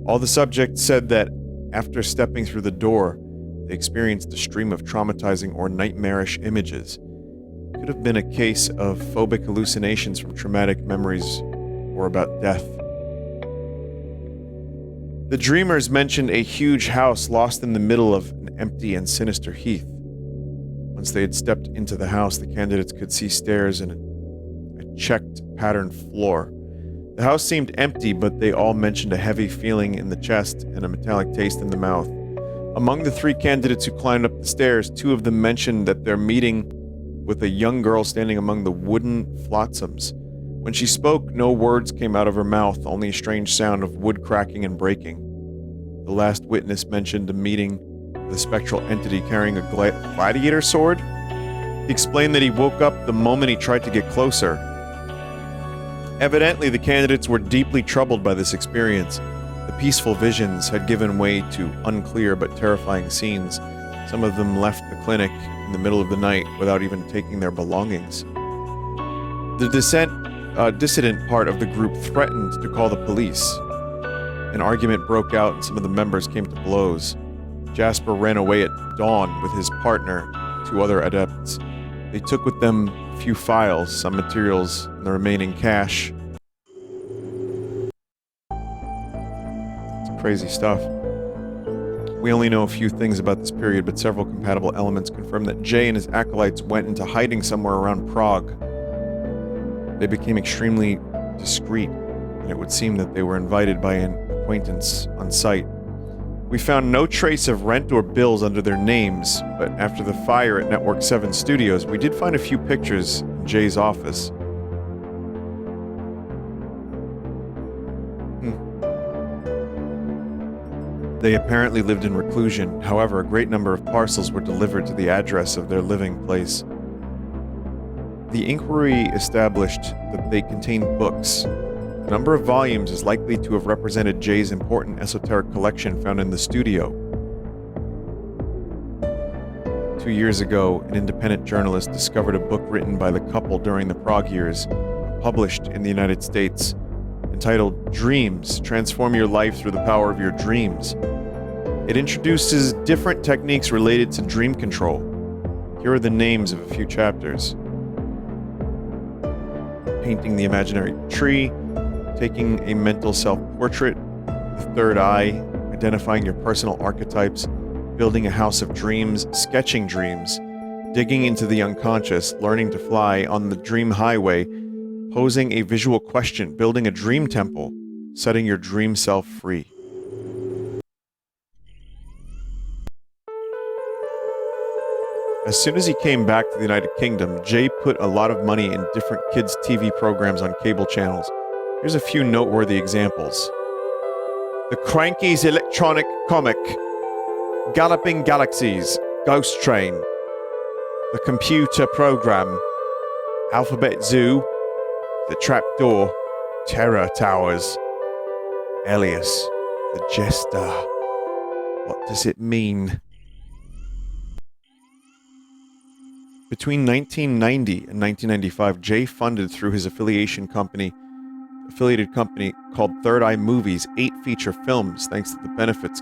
All the subjects said that after stepping through the door, they experienced a stream of traumatizing or nightmarish images. It could have been a case of phobic hallucinations from traumatic memories or about death. The dreamers mentioned a huge house lost in the middle of an empty and sinister heath. Once they had stepped into the house, the candidates could see stairs and a checked patterned floor. The house seemed empty, but they all mentioned a heavy feeling in the chest and a metallic taste in the mouth. Among the three candidates who climbed up the stairs, two of them mentioned that their meeting with a young girl standing among the wooden flotsams. When she spoke, no words came out of her mouth, only a strange sound of wood cracking and breaking. The last witness mentioned a meeting with a spectral entity carrying a gladiator sword. He explained that he woke up the moment he tried to get closer. Evidently, the candidates were deeply troubled by this experience. The peaceful visions had given way to unclear but terrifying scenes. Some of them left the clinic in the middle of the night without even taking their belongings. The dissident part of the group threatened to call the police. An argument broke out and some of the members came to blows. Jasper ran away at dawn with his partner, two other adepts. They took with them a few files, some materials, and the remaining cash. It's crazy stuff. We only know a few things about this period, but several compatible elements confirm that Jay and his acolytes went into hiding somewhere around Prague. They became extremely discreet, and it would seem that they were invited by an acquaintance on site. We found no trace of rent or bills under their names, but after the fire at Network 7 Studios, we did find a few pictures in Jay's office. They apparently lived in reclusion. However, a great number of parcels were delivered to the address of their living place. The inquiry established that they contained books. The number of volumes is likely to have represented Jay's important esoteric collection found in the studio. 2 years ago, an independent journalist discovered a book written by the couple during the Prague years, published in the United States, entitled Dreams: Transform Your Life Through the Power of Your Dreams. It introduces different techniques related to dream control. Here are the names of a few chapters. Painting the imaginary tree, taking a mental self-portrait, the third eye, identifying your personal archetypes, building a house of dreams, sketching dreams, digging into the unconscious, learning to fly on the dream highway, posing a visual question, building a dream temple, setting your dream self free. As soon as he came back to the United Kingdom, Jay put a lot of money in different kids' TV programs on cable channels. Here's a few noteworthy examples. The Cranky's Electronic Comic, Galloping Galaxies, Ghost Train, The Computer Program, Alphabet Zoo, The Trapdoor, Terror Towers, Elias, The Jester. What does it mean? Between 1990 and 1995, Jay funded through his affiliated company called Third Eye Movies 8 feature films thanks to the benefits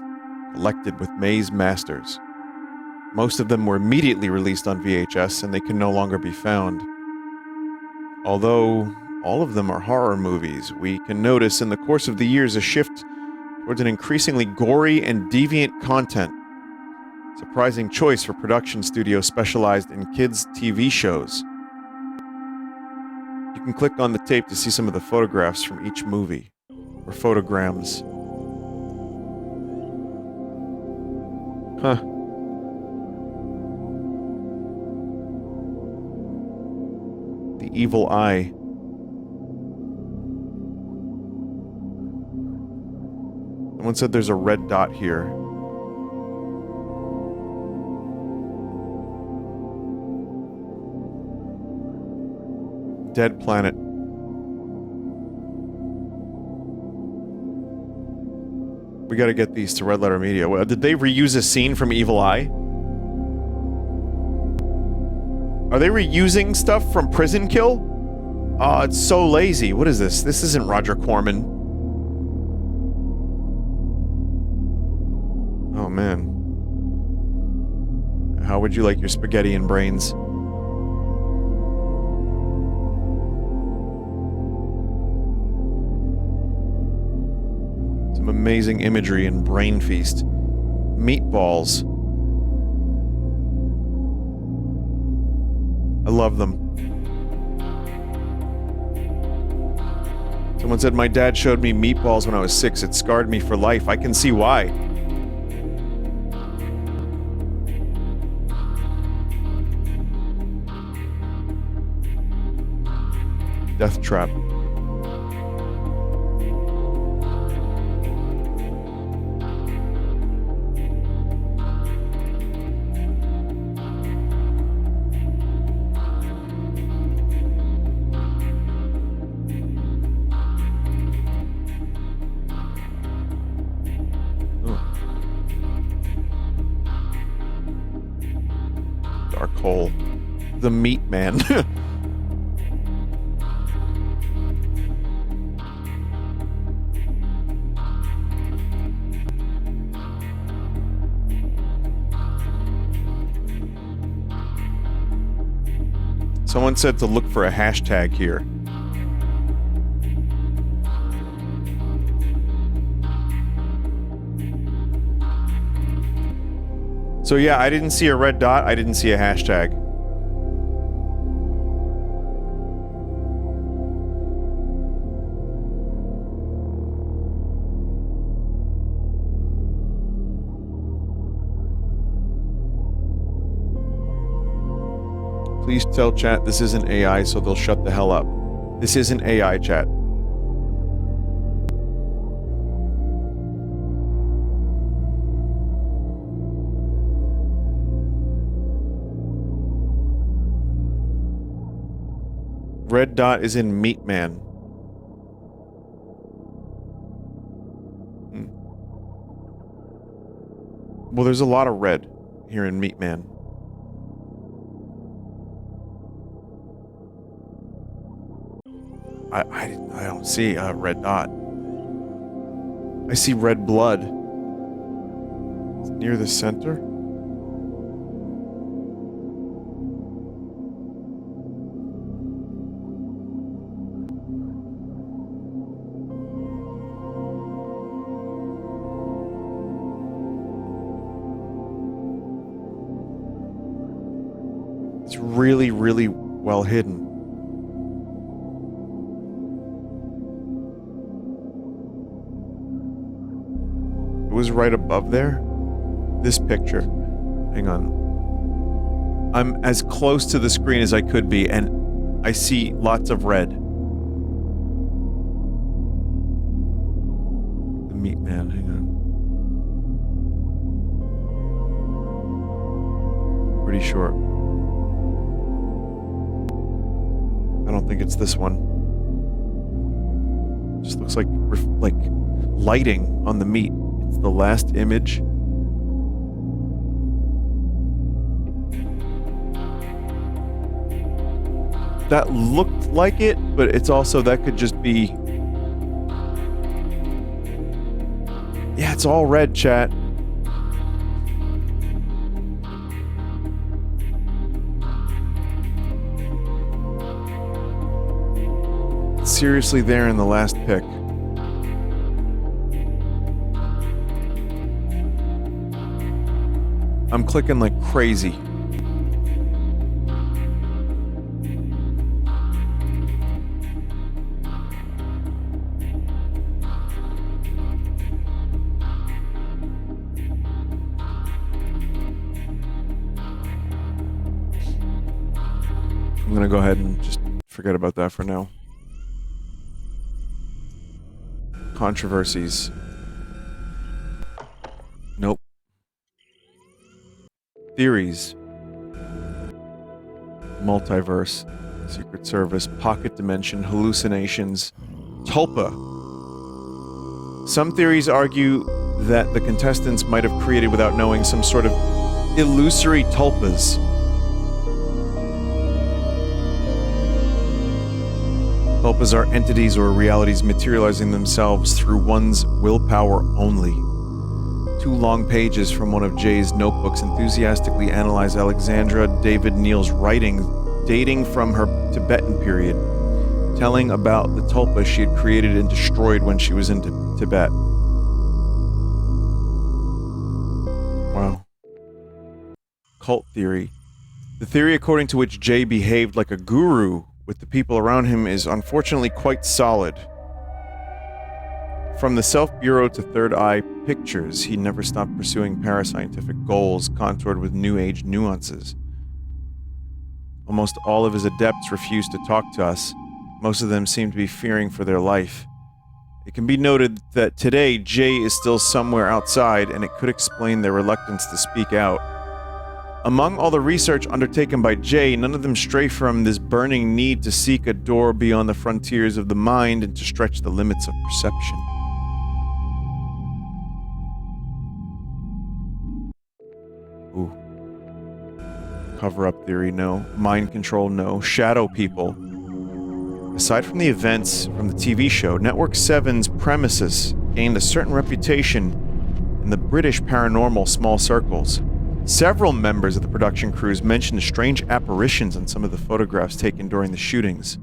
collected with May's masters. Most of them were immediately released on VHS and they can no longer be found. Although all of them are horror movies, we can notice in the course of the years a shift towards an increasingly gory and deviant content. Surprising choice for production studios specialized in kids' TV shows. You can click on the tape to see some of the photographs from each movie, or photograms. Huh. The Evil Eye. Someone said there's a red dot here. Dead Planet. We gotta get these to Red Letter Media. Well, did they reuse a scene from Evil Eye? Are they reusing stuff from Prison Kill? Oh, it's so lazy. What is this? This isn't Roger Corman. Oh, man. How would you like your spaghetti and brains? Some amazing imagery in Brain Feast. Meatballs. I love them. Someone said, my dad showed me Meatballs when I was 6. It scarred me for life. I can see why. Death Trap. Dark Hole. The Meat Man. Someone said to look for a hashtag here. So yeah, I didn't see a red dot, I didn't see a hashtag. Please tell chat this isn't AI, so they'll shut the hell up. This isn't AI, chat. Red dot is in Meat Man. Well, there's a lot of red here in Meat Man. I don't see a red dot. I see red blood. It's near the center. It's really, really well hidden. It was right above there. This picture. Hang on. I'm as close to the screen as I could be, and I see lots of red. The Meat Man, hang on. Pretty sure. I don't think it's this one. Just looks like lighting on the meat. It's the last image. That looked like it, but it's also, that could just be... Yeah, it's all red, chat. It's seriously there in the last pic. I'm clicking like crazy. I'm gonna go ahead and just forget about that for now. Controversies. Nope. Theories. Multiverse. Secret Service. Pocket dimension. Hallucinations. Tulpa. Some theories argue that the contestants might have created without knowing some sort of illusory tulpas. Tulpas are entities or realities materializing themselves through one's willpower only. 2 long pages from one of Jay's notebooks enthusiastically analyze Alexandra David Neal's writing dating from her Tibetan period, telling about the tulpa she had created and destroyed when she was in Tibet. Wow. Cult theory. The theory according to which Jay behaved like a guru with the people around him is unfortunately quite solid. From the Self-Bureau to Third Eye Pictures, he never stopped pursuing parascientific goals contoured with New Age nuances. Almost all of his adepts refused to talk to us. Most of them seemed to be fearing for their life. It can be noted that today Jay is still somewhere outside, and it could explain their reluctance to speak out. Among all the research undertaken by Jay, none of them stray from this burning need to seek a door beyond the frontiers of the mind and to stretch the limits of perception. Ooh. Cover-up theory, no. Mind control, no. Shadow people. Aside from the events from the TV show, Network 7's premises gained a certain reputation in the British paranormal small circles. Several members of the production crews mentioned strange apparitions in some of the photographs taken during the shootings.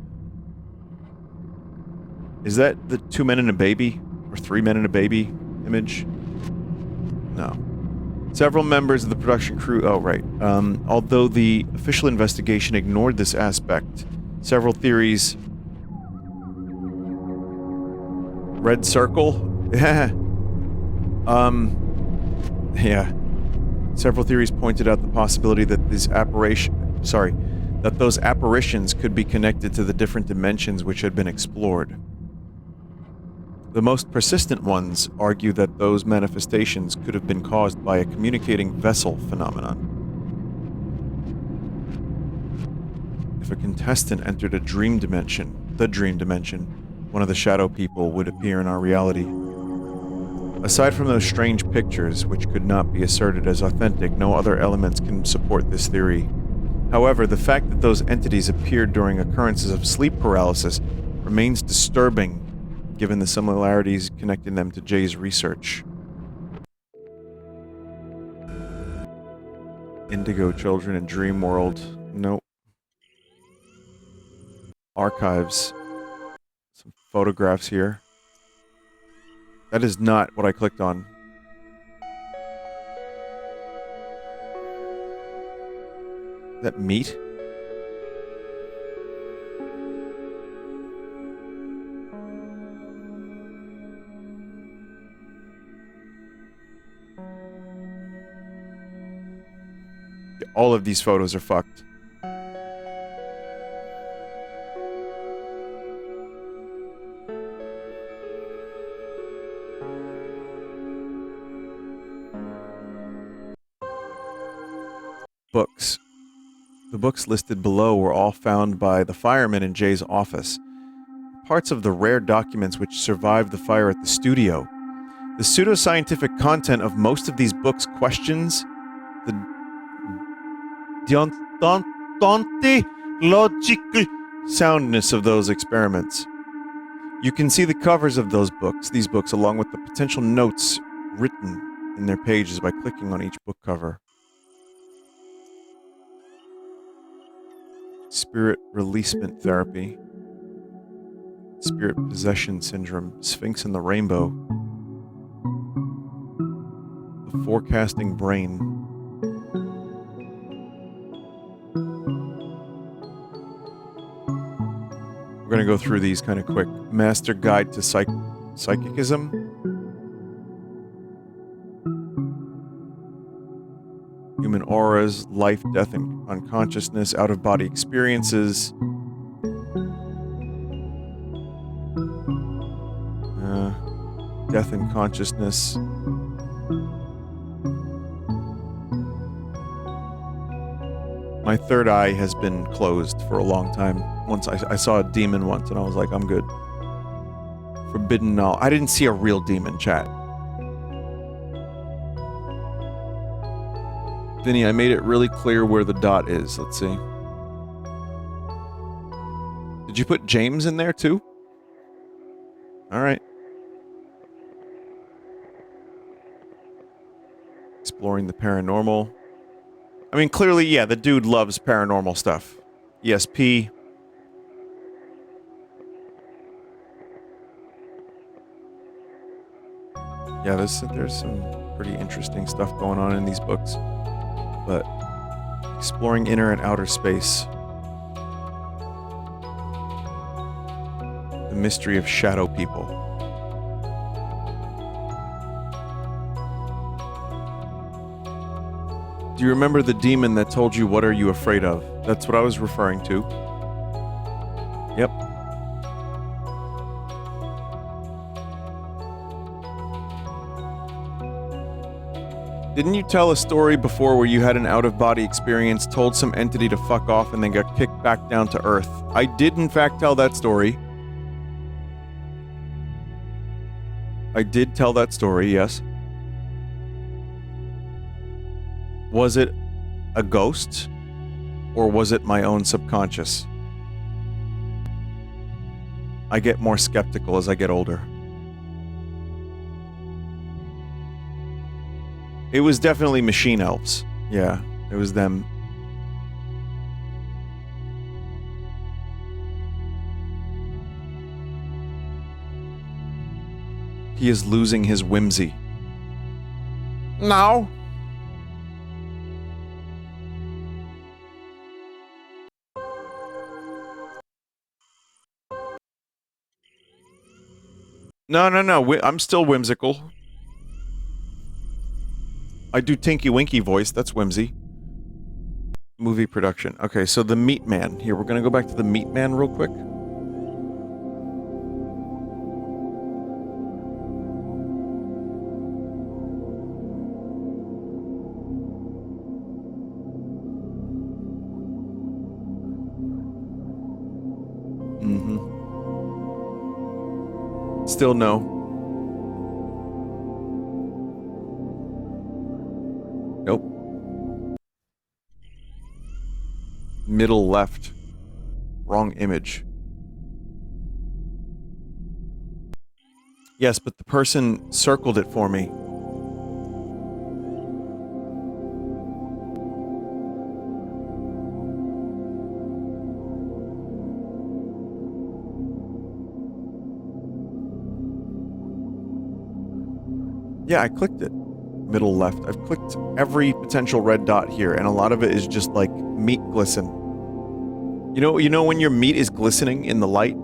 Is that the 2 men and a baby? Or 3 men and a baby image? No. Several members of the production crew... Oh, right. Although the official investigation ignored this aspect, several theories... Red circle? Yeah. Yeah. Several theories pointed out the possibility that those apparitions could be connected to the different dimensions which had been explored. The most persistent ones argue that those manifestations could have been caused by a communicating vessel phenomenon. If a contestant entered a dream dimension, one of the shadow people would appear in our reality. Aside from those strange pictures, which could not be asserted as authentic, no other elements can support this theory. However, the fact that those entities appeared during occurrences of sleep paralysis remains disturbing, given the similarities connecting them to Jay's research. Indigo children in dream world. Nope. Archives. Some photographs here. That is not what I clicked on. Is that meat? All of these photos are fucked. Books. The books listed below were all found by the firemen in Jay's office. Parts of the rare documents which survived the fire at the studio. The pseudoscientific content of most of these books questions the deontological soundness of those experiments. You can see the covers of these books, along with the potential notes written in their pages by clicking on each book cover. Spirit releasement therapy, spirit possession syndrome, Sphinx and the Rainbow, the forecasting brain. We're going to go through these kind of quick. Master Guide to Psychicism. Human auras, life, death, and unconsciousness, out-of-body experiences. Death and consciousness. My third eye has been closed for a long time. Once I saw a demon once and I was like, I'm good. Forbidden knowledge. I didn't see a real demon, chat. Vinny, I made it really clear where the dot is. Let's see. Did you put James in there too? Alright. Exploring the paranormal. I mean, clearly, yeah, the dude loves paranormal stuff. ESP. Yeah, there's some pretty interesting stuff going on in these books. But exploring inner and outer space. The mystery of shadow people. Do you remember the demon that told you, what are you afraid of? That's what I was referring to. Yep. Didn't you tell a story before where you had an out-of-body experience, told some entity to fuck off, and then got kicked back down to Earth? I did, in fact, tell that story. I did tell that story, yes. Was it a ghost? Or was it my own subconscious? I get more skeptical as I get older. It was definitely machine elves. Yeah, it was them. He is losing his whimsy. No. No. I'm still whimsical. I do Tinky Winky voice, that's whimsy. Movie production. Okay, so the Meat Man. Here, we're gonna go back to the Meat Man real quick. Still no. Nope. Middle left. Wrong image. Yes, but the person circled it for me. Yeah, I clicked it. Middle left. I've clicked every potential red dot here, and a lot of it is just like meat glisten. You know when your meat is glistening in the light?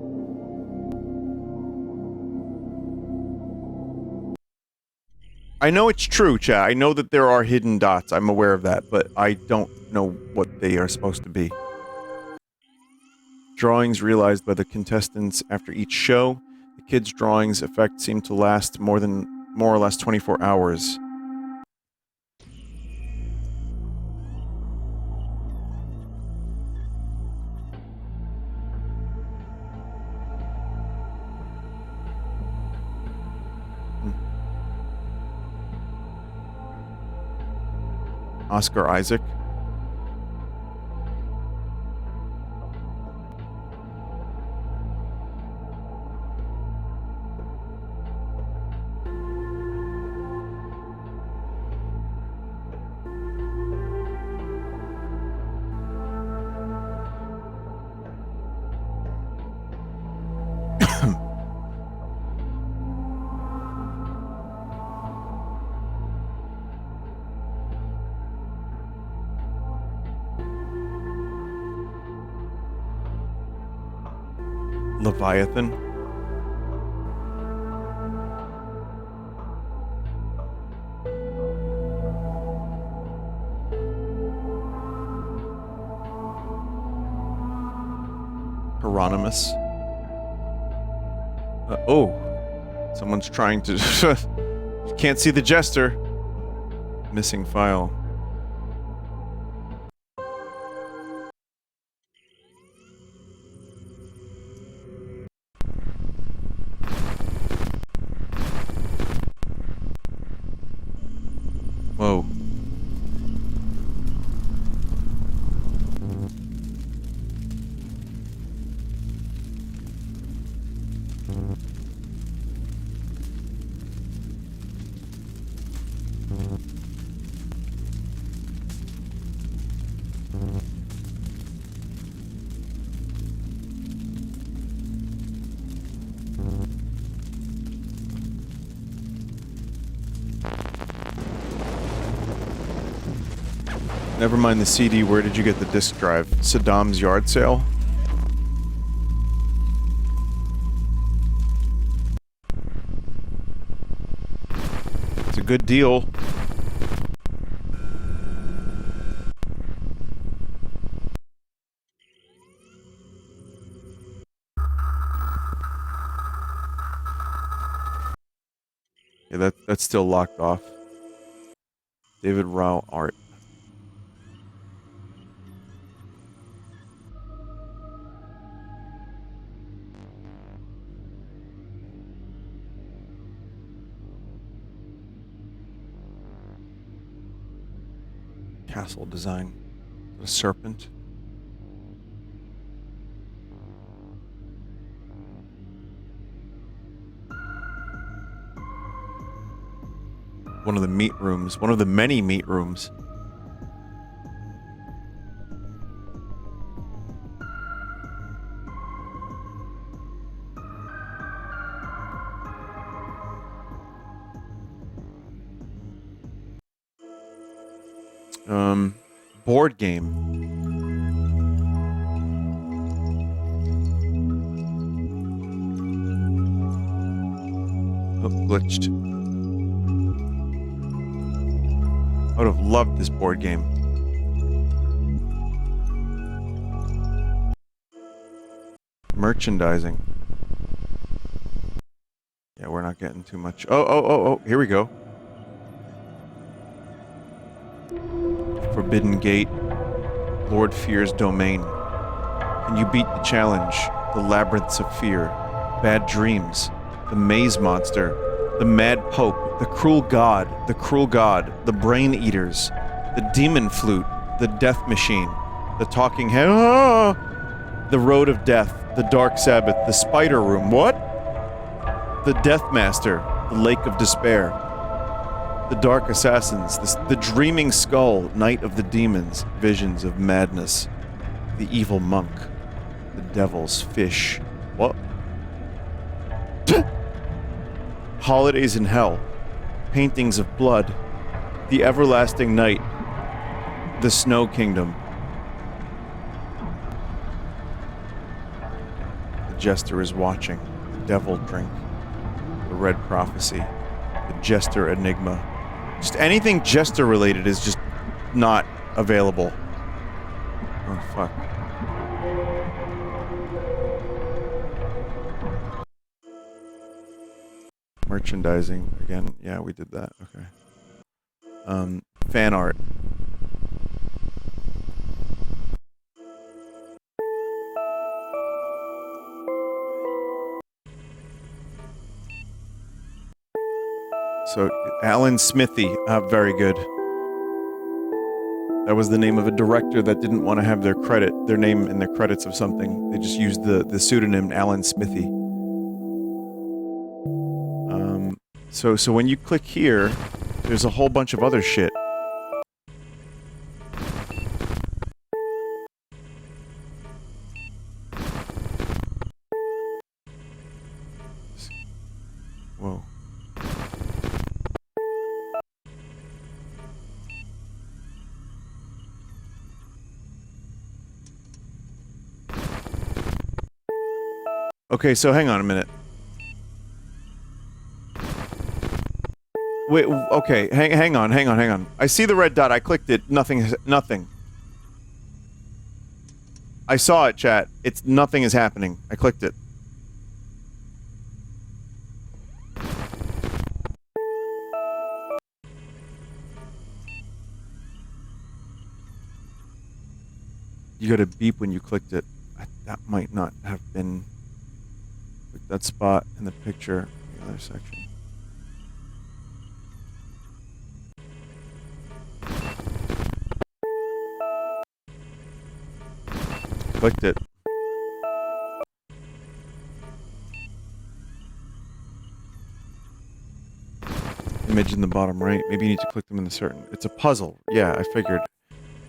I know it's true, chat. I know that there are hidden dots. I'm aware of that, but I don't know what they are supposed to be. Drawings realized by the contestants after each show. The kids' drawings effect seemed to last more or less 24 hours. Oscar Isaac. Leviathan. Hieronymus. Oh, someone's trying to... You can't see the jester. Missing file. Whoa. Never mind the CD, where did you get the disc drive? Saddam's yard sale? It's a good deal. Yeah, that's still locked off. David Rao art. Castle design. A serpent. One of the meat rooms. One of the many meat rooms. Board game. Oh, glitched. I would have loved this board game. Merchandising. Yeah, we're not getting too much. Oh, here we go. Forbidden Gate. Lord Fear's domain. Can you beat the challenge? The labyrinths of fear. Bad dreams. The maze monster. The mad pope. The cruel god. The brain eaters. The demon flute. The death machine. The talking head. Ah! The road of death. The dark Sabbath. The spider room. What? The death master. The lake of despair. The dark assassins. The dreaming skull. Night of the demons. Visions of madness. The evil monk. The devil's fish. What? Holidays in hell. Paintings of blood. The everlasting night. The snow kingdom. The jester is watching. The devil drink. The red prophecy. The jester enigma. Just anything jester related is just not available. Oh, fuck. Merchandising again. Yeah, we did that. Okay. Fan art. So, Alan Smithy, very good. That was the name of a director that didn't want to have their name in the credits of something. They just used the pseudonym Alan Smithy. So when you click here, there's a whole bunch of other shit. Whoa. Okay, so hang on a minute. Wait, okay, hang on. I see the red dot, I clicked it, nothing. I saw it, chat. Nothing is happening. I clicked it. You got a beep when you clicked it. That might not have been that spot in the picture, the other section. Clicked it. Image in the bottom right. Maybe you need to click them in the certain... It's a puzzle. Yeah, I figured.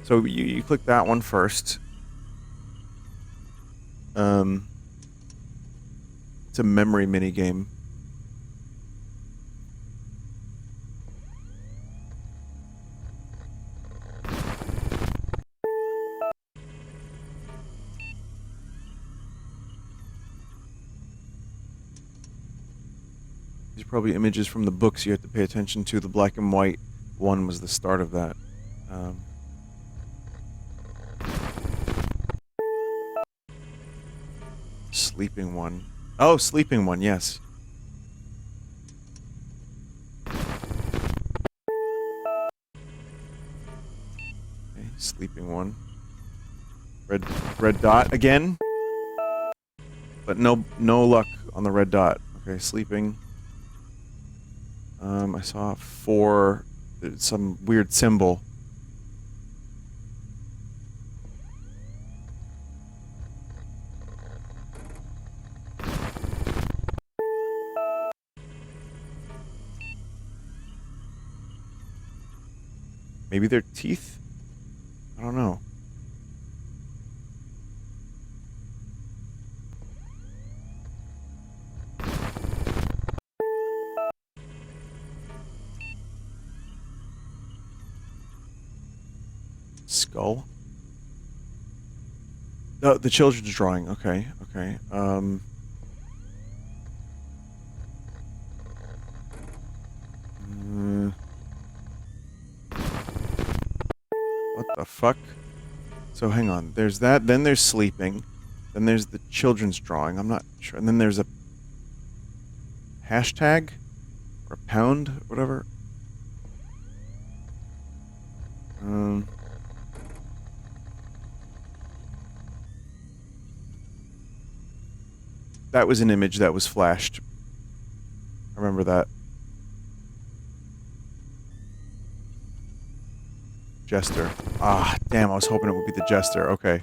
So you click that one first. It's a memory minigame. These are probably images from the books you have to pay attention to. The black and white one was the start of that. Sleeping one. Oh, sleeping one, yes. Okay, sleeping one. Red dot again. But no luck on the red dot. Okay, sleeping. I saw 4, some weird symbol. Maybe they're teeth? I don't know. Skull? Oh, the children's drawing. Okay. What the fuck? So hang on. There's that. Then there's sleeping. Then there's the children's drawing. I'm not sure. And then there's a hashtag or a pound, whatever. That was an image that was flashed. I remember that. Jester. Ah, damn, I was hoping it would be the Jester. Okay.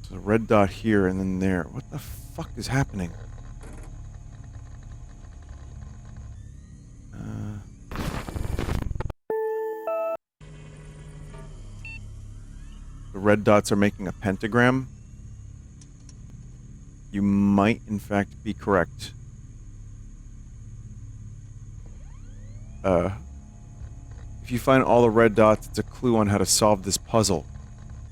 So the red dot here and then there. What the fuck is happening? The red dots are making a pentagram. You might, in fact, be correct. If you find all the red dots, it's a clue on how to solve this puzzle.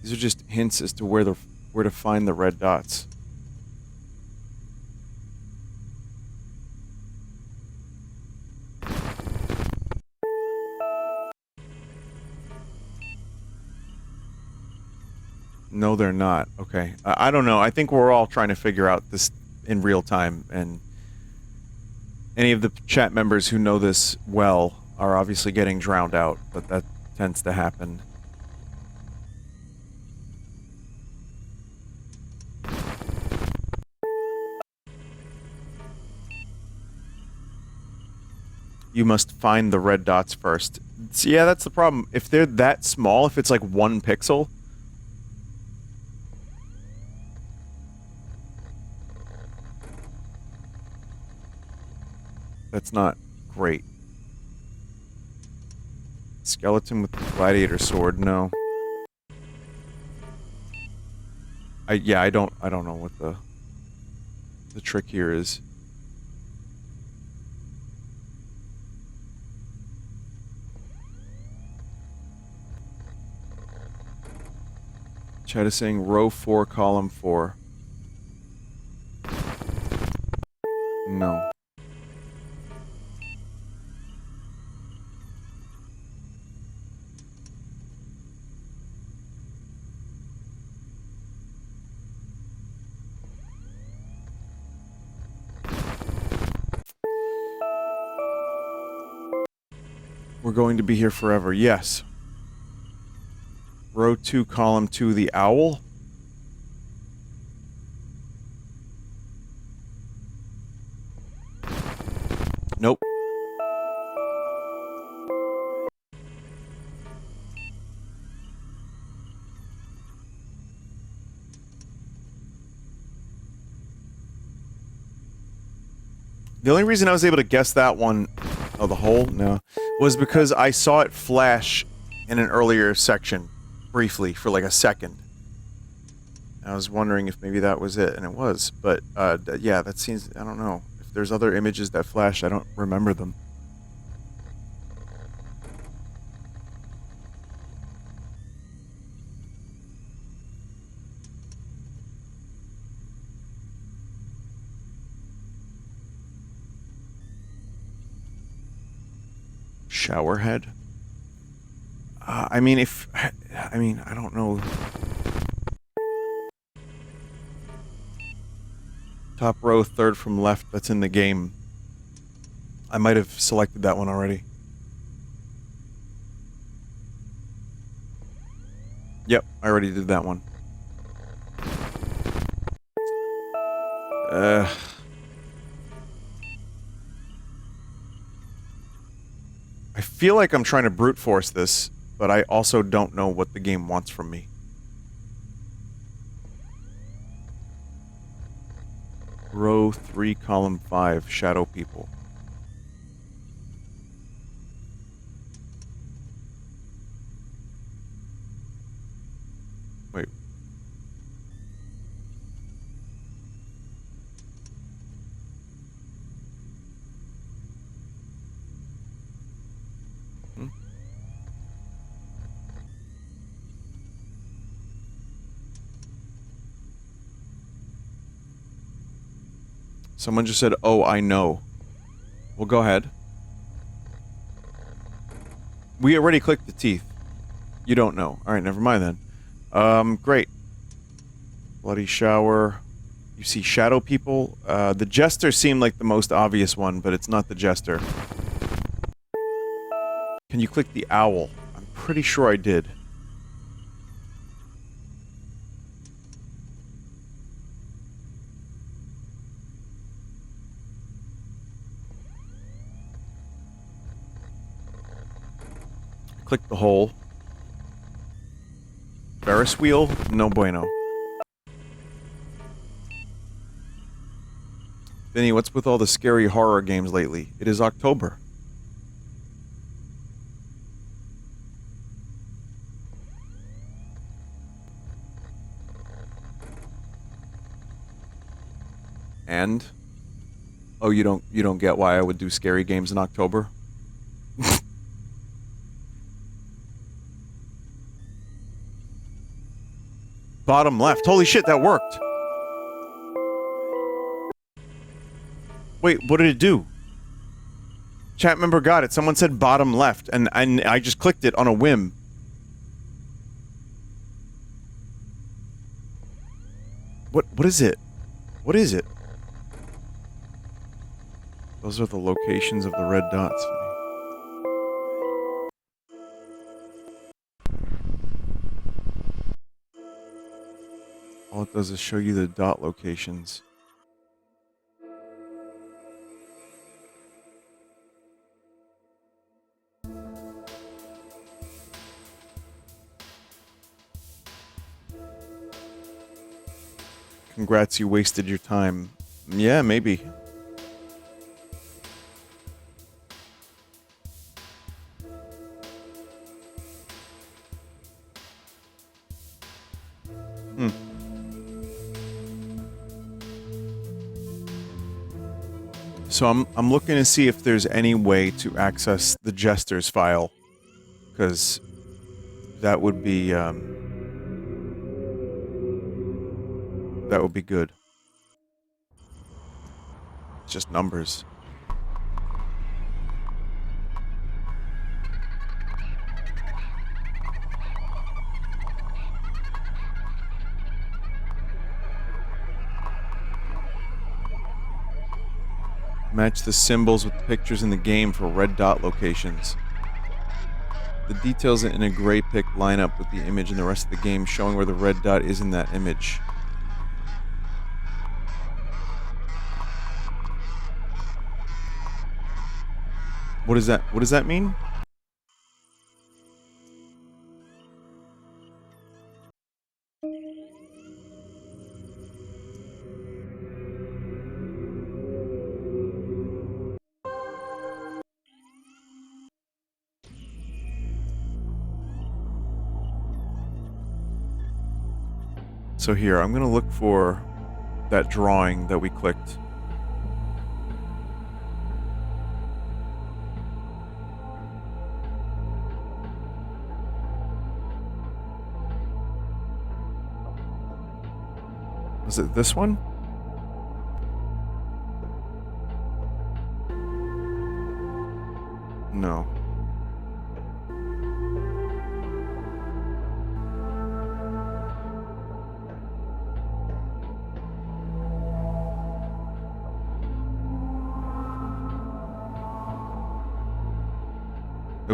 These are just hints as to where to find the red dots. No, they're not. Okay. I don't know. I think we're all trying to figure out this in real time, and any of the chat members who know this well are obviously getting drowned out, but that tends to happen. You must find the red dots first. So yeah, that's the problem. If they're that small, if it's like 1 pixel... That's not great. Skeleton with gladiator sword, no. I don't know what the trick here is. Chat is saying row 4, column 4. No. We're going to be here forever. Yes. Row 2, column 2, the owl. Nope. The only reason I was able to guess that one, oh, the hole? No. Was because I saw it flash in an earlier section, briefly, for like a second. I was wondering if maybe that was it, and it was. But, yeah, that seems, I don't know. If there's other images that flash, I don't remember them. Showerhead? I mean, I don't know. Top row, third from left, that's in the game. I might have selected that one already. Yep, I already did that one. I feel like I'm trying to brute force this, but I also don't know what the game wants from me. Row 3, column 5, shadow people. Wait. Someone just said, "Oh, I know." Well, go ahead. We already clicked the teeth. You don't know. Alright, never mind then. Great. Bloody shower. You see shadow people. The jester seemed like the most obvious one, but it's not the jester. Can you click the owl? I'm pretty sure I did. Click the hole. Ferris wheel? No bueno. Vinny, what's with all the scary horror games lately? It is October. And? Oh, you don't get why I would do scary games in October? Bottom left. Holy shit, that worked. Wait, what did it do? Chat member got it. Someone said bottom left, and I just clicked it on a whim. What is it? What is it? Those are the locations of the red dots. All it does is show you the dot locations. Congrats, you wasted your time. Yeah, maybe. So I'm looking to see if there's any way to access the Jester's file, because that would be that would be good. It's just numbers. Match the symbols with the pictures in the game for red dot locations. The details in a gray pick line up with the image in the rest of the game, showing where the red dot is in that image. What does that mean? So here, I'm gonna look for that drawing that we clicked. Was it this one? No.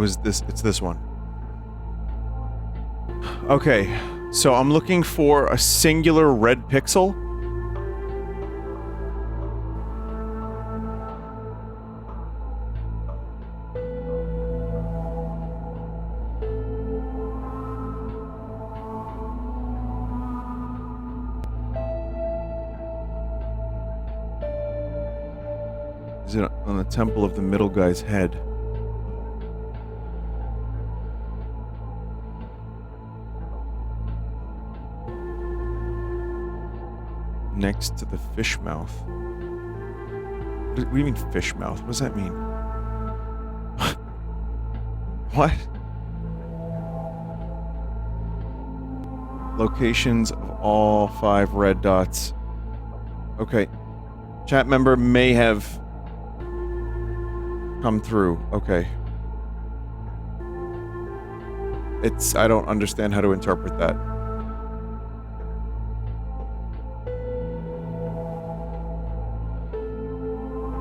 It's this one. Okay, so I'm looking for a singular red pixel. Is it on the temple of the middle guy's head? Next to the fish mouth. What do you mean fish mouth? What does that mean? What? Locations of all 5 red dots. Okay. Chat member may have come through. Okay. I don't understand how to interpret that.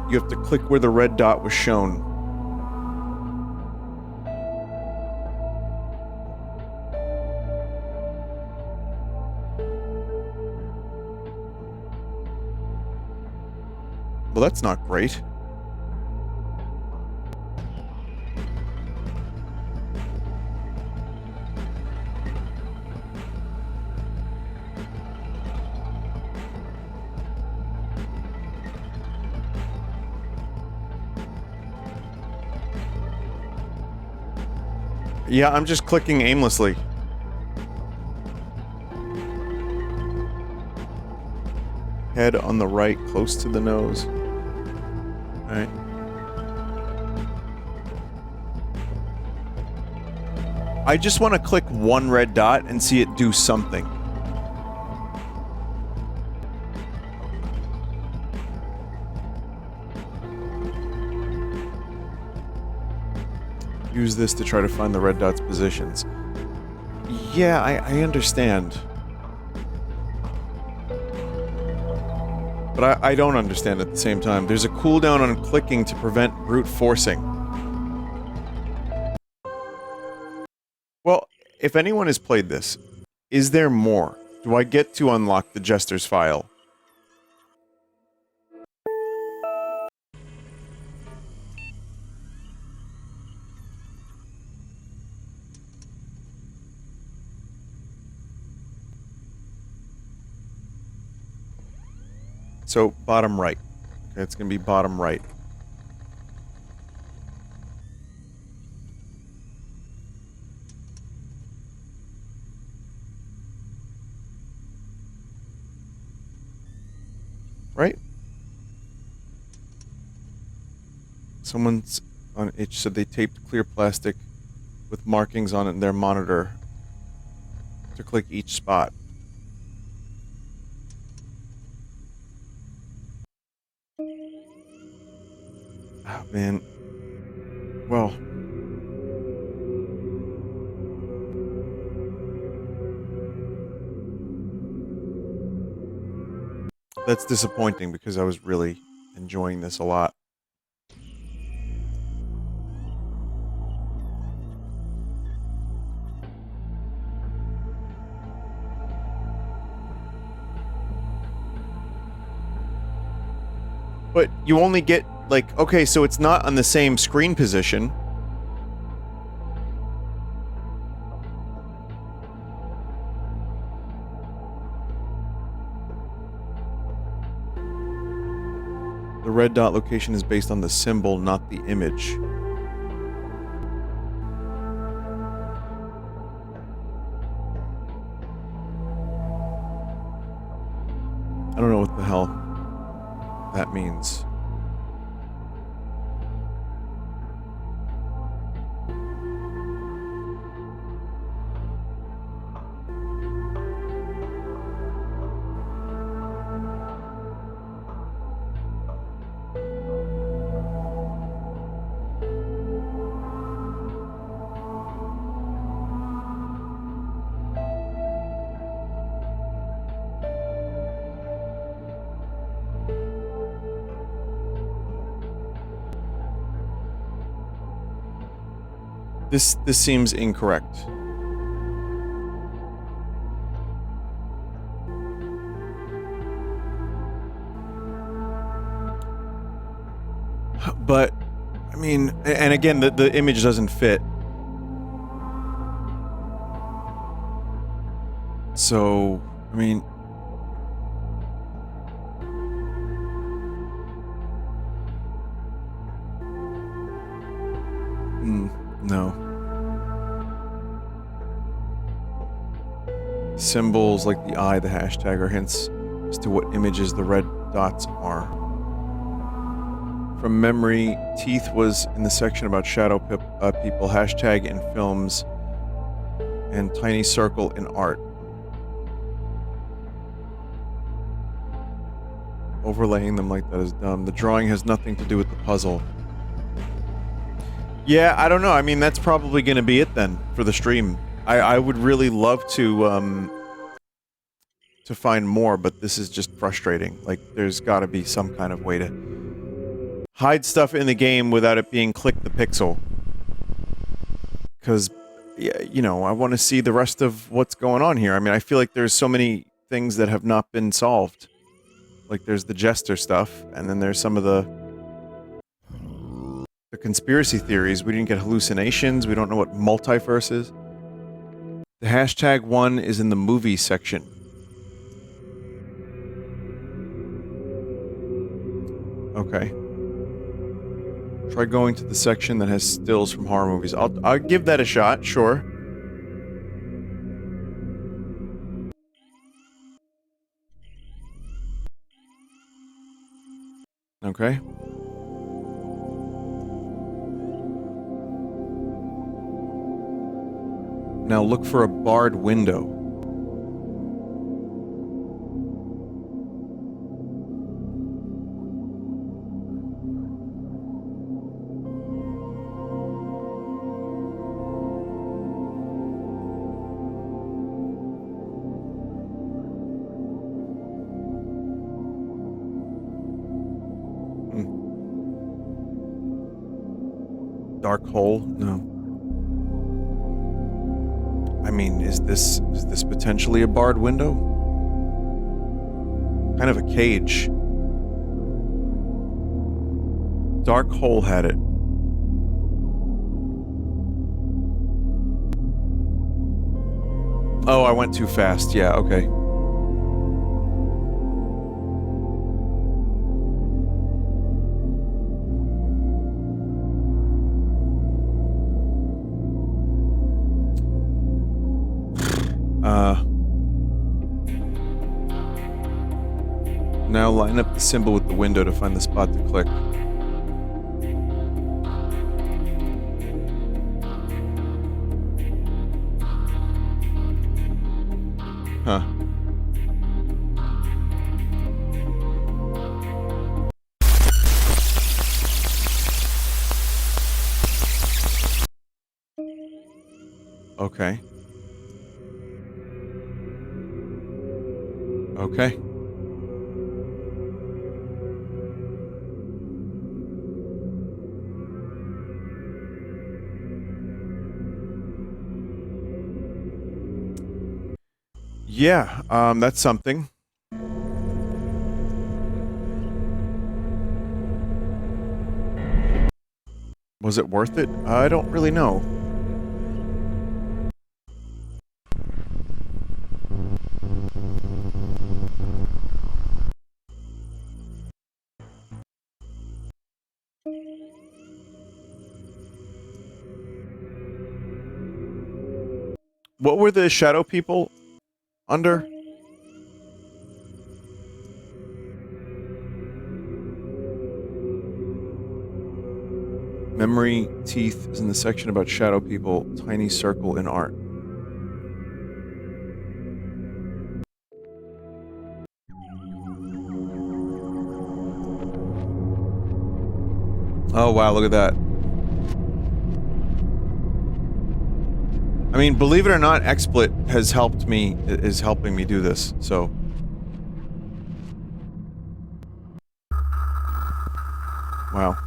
You have to click where the red dot was shown. Well, that's not great. Yeah, I'm just clicking aimlessly. Head on the right, close to the nose. Alright. I just want to click one red dot and see it do something. Use this to try to find the red dot's positions. Yeah, I understand. But I don't understand at the same time. There's a cooldown on clicking to prevent brute forcing. Well, if anyone has played this, is there more? Do I get to unlock the Jester's file? So, bottom right. Okay, it's gonna be bottom right. Right? Someone's on it said they taped clear plastic with markings on it in their monitor to click each spot. man. Well, that's disappointing because I was really enjoying this a lot. But you only get, like, okay, so it's not on the same screen position. The red dot location is based on the symbol, not the image. I don't know what the hell that means. This seems incorrect. But, I mean, and again, the image doesn't fit. So, I mean... no. Symbols like the eye, the hashtag, are hints as to what images the red dots are. From memory, teeth was in the section about shadow people, hashtag in films, and tiny circle in art. Overlaying them like that is dumb. The drawing has nothing to do with the puzzle. Yeah, I don't know. I mean, that's probably going to be it then for the stream. I would really love to find more, but this is just frustrating. Like, there's got to be some kind of way to hide stuff in the game without it being click the pixel. Because, yeah, you know, I want to see the rest of what's going on here. I mean, I feel like there's so many things that have not been solved. Like, there's the Jester stuff, and then there's some of the conspiracy theories. We didn't get hallucinations. We don't know what multiverse is. The hashtag one is in the movie section. Okay. Try going to the section that has stills from horror movies. I'll give that a shot, sure. Okay. Now look for a barred window. Dark hole? No. I mean, is this potentially a barred window? Kind of a cage. Dark hole had it. Oh, I went too fast. Yeah, okay. Now line up the symbol with the window to find the spot to click. Huh. Okay. Okay. Yeah, that's something. Was it worth it? I don't really know. What were the shadow people under? Memory teeth is in the section about shadow people. Tiny circle in art. Oh wow, look at that. I mean, believe it or not, XSplit has helped me, is helping me do this, so. Wow.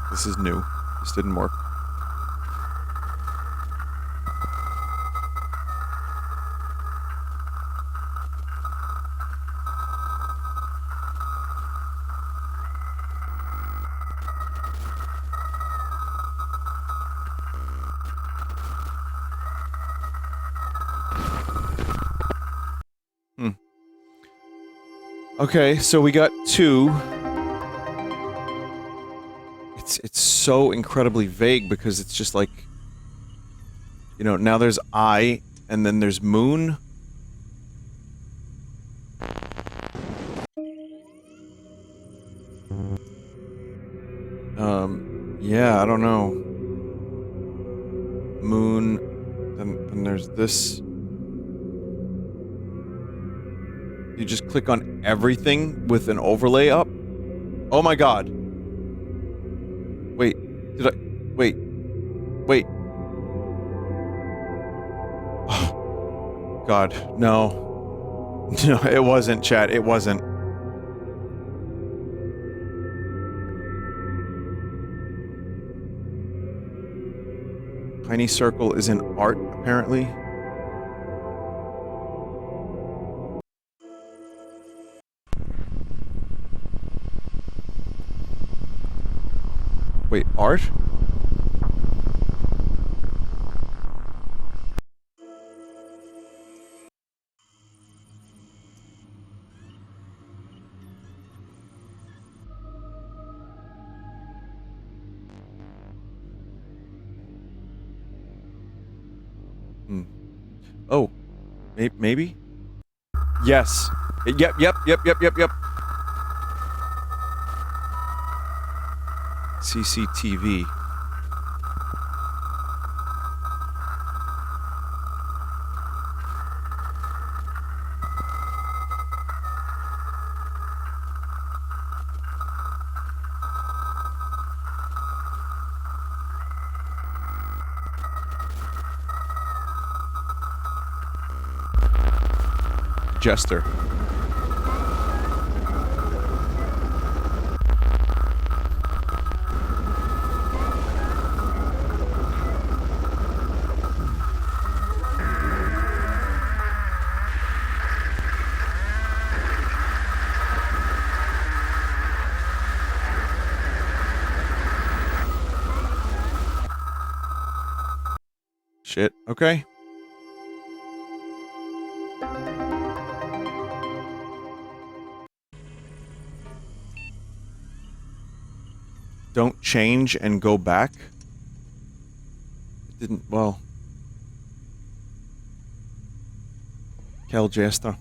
This is new. This didn't work. Okay, so we got 2. It's so incredibly vague because it's just like, you know, now there's eye and then there's moon. Yeah, I don't know. Moon, then there's this. You just click on everything with an overlay up. Oh my god. Wait, did I... Wait. Wait. Oh, god, no. No, it wasn't, chat. It wasn't. Tiny circle is in art, apparently. Wait, art? Oh, maybe? Yes. Yep. CCTV. Jester. Shit, okay. Don't change and go back? It didn't, well... Kel Jester.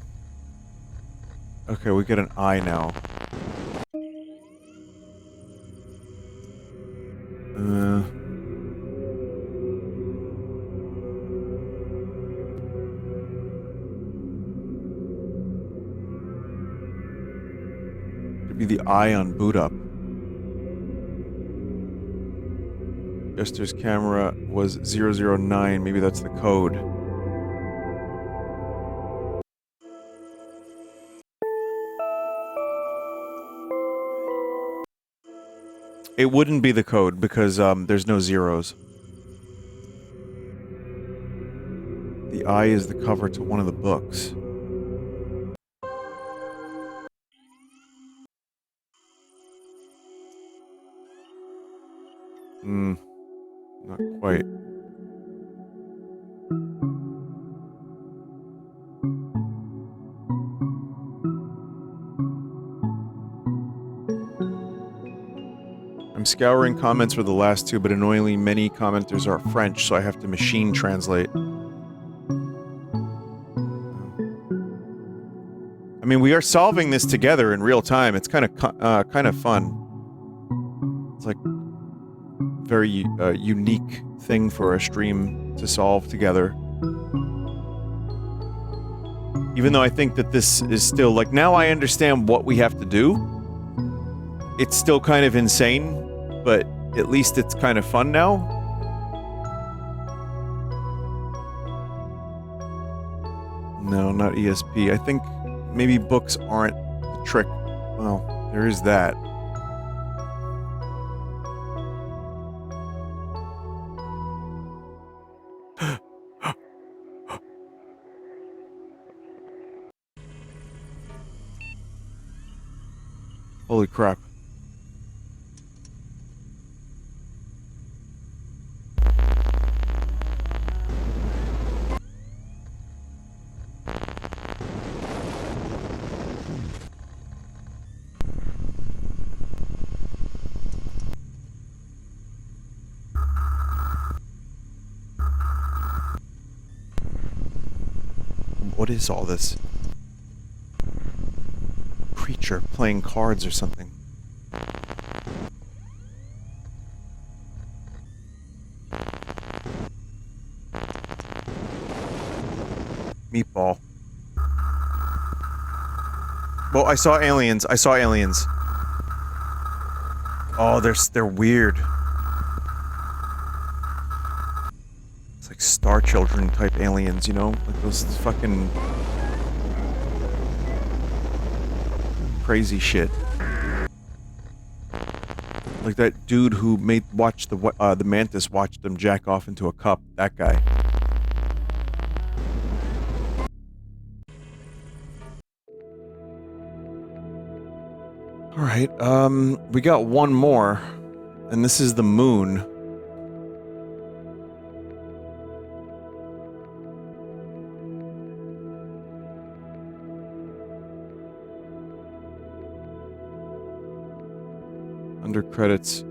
Okay, we get an eye now. Could be the eye on boot up. Jester's camera was 009. Maybe that's the code. It wouldn't be the code because there's no zeros. The eye is the cover to one of the books. Not quite. I'm scouring comments for the last two, but annoyingly many commenters are French, so I have to machine translate. I mean, we are solving this together in real time. It's kind of fun. It's like very unique thing for a stream to solve together. Even though I think that this is still like, now I understand what we have to do. It's still kind of insane, but at least it's kind of fun now. No, not ESP. I think maybe books aren't the trick. Well, there is that. Holy crap. What is all this? Creature playing cards or something. Meatball. Well, I saw aliens. I saw aliens. Oh, they're weird. It's like Star Children type aliens, you know? Like those fucking crazy shit. Like that dude who watched the mantis watched them jack off into a cup. That guy. All right. We got one more, and this is the moon. Under credits,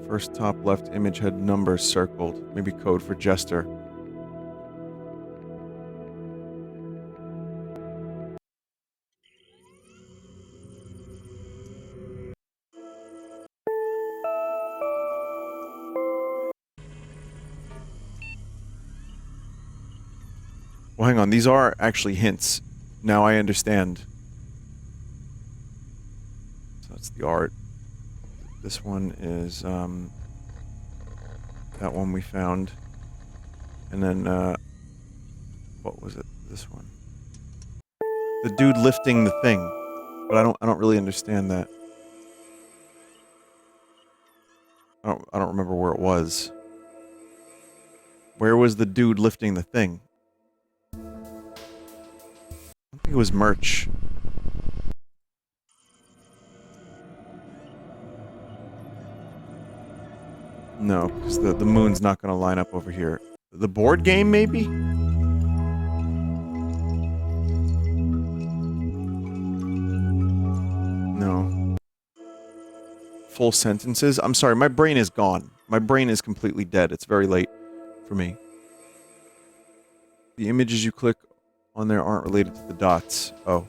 first top left image had numbers circled, maybe code for Jester. Well, hang on, these are actually hints. Now I understand. So that's the art. This one is, that one we found. And then, what was it? This one. The dude lifting the thing. But I don't really understand that. I don't remember where it was. Where was the dude lifting the thing? I think it was merch. No, because the moon's not going to line up over here. The board game, maybe? No. Full sentences? I'm sorry, my brain is gone. My brain is completely dead. It's very late for me. The images you click on there aren't related to the dots. Oh.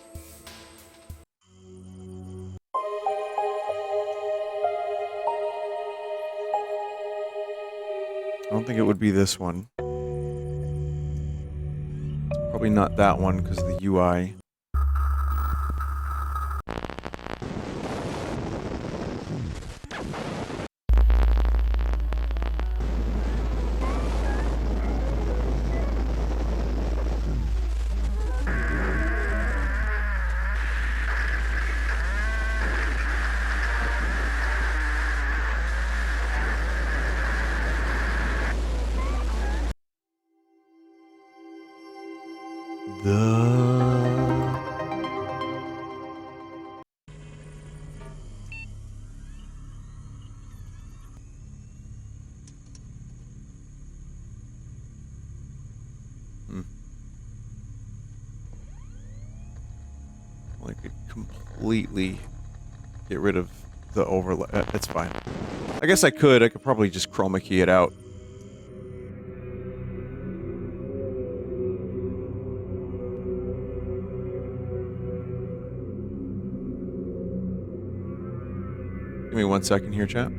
I don't think it would be this one. Probably not that one because of the UI. I could completely get rid of the overlay. That's fine. I guess I could probably just chroma key it out. Give me 1 second here, chat.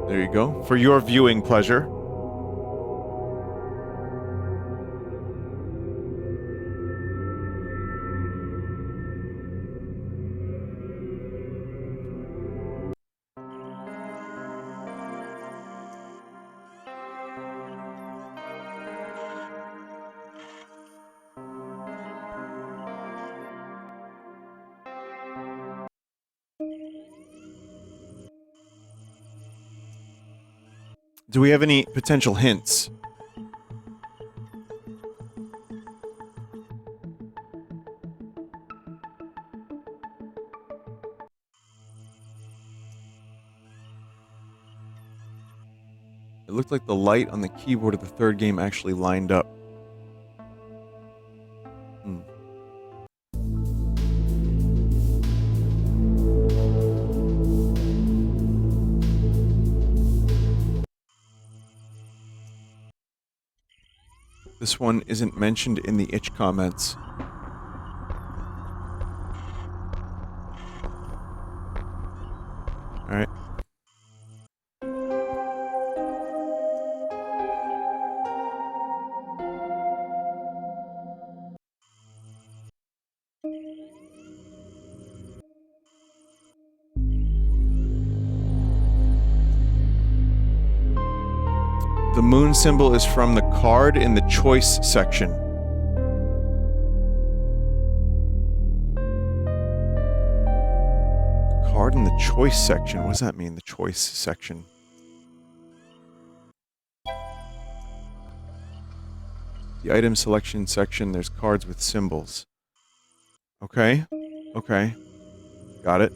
There you go. For your viewing pleasure. Do we have any potential hints? It looked like the light on the keyboard of the third game actually lined up. This one isn't mentioned in the itch comments. Alright. The moon symbol is from the card in the choice section. The card in the choice section? What does that mean, the choice section? The item selection section, there's cards with symbols. Okay. Okay. Got it.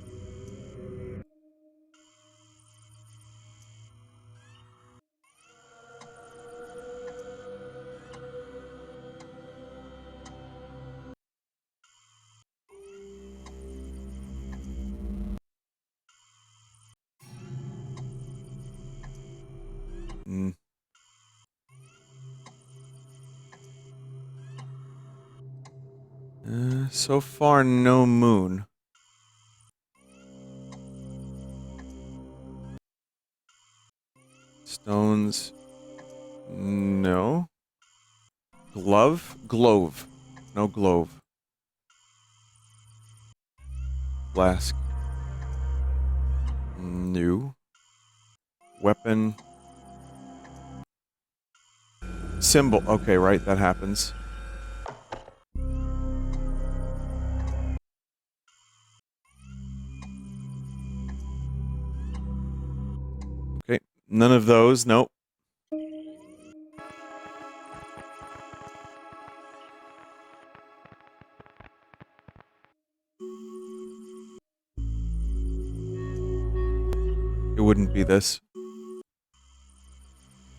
So far, no moon. Stones. No. Glove? Glove. No glove. Flask. New. Weapon. Symbol. Okay, right, that happens. Okay, none of those, nope. It wouldn't be this.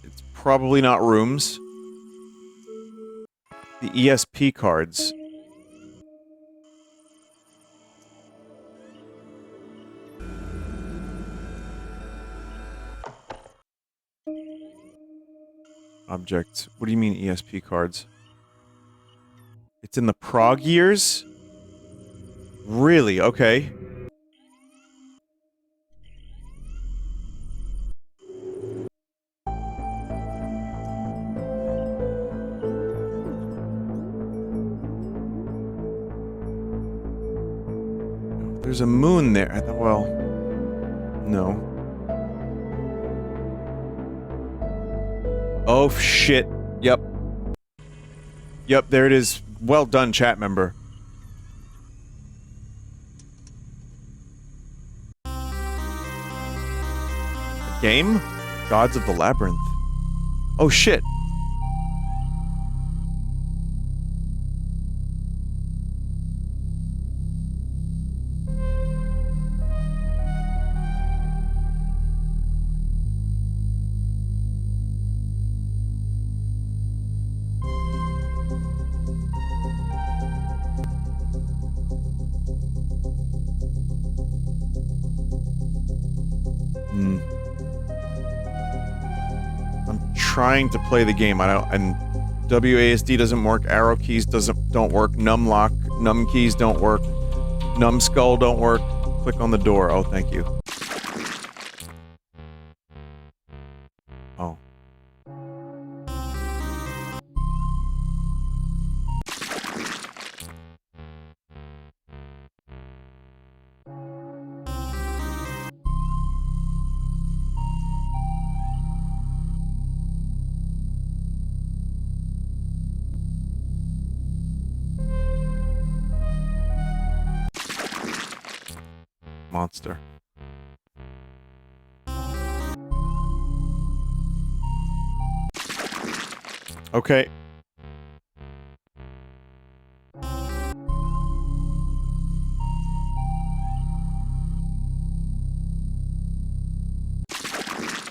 It's probably not rooms. The ESP cards. Objects. What do you mean ESP cards? It's in the Prague years? Really? Okay. There's a moon there. I thought, well, no. Oh, shit. Yep. Yep, there it is. Well done, chat member. Game? Gods of the Labyrinth. Oh shit. I'm trying to play the game. I don't, and WASD doesn't work. Arrow keys don't work. Num keys don't work. Numbskull don't work. Click on the door. Oh, thank you. Oh. Monster. Okay.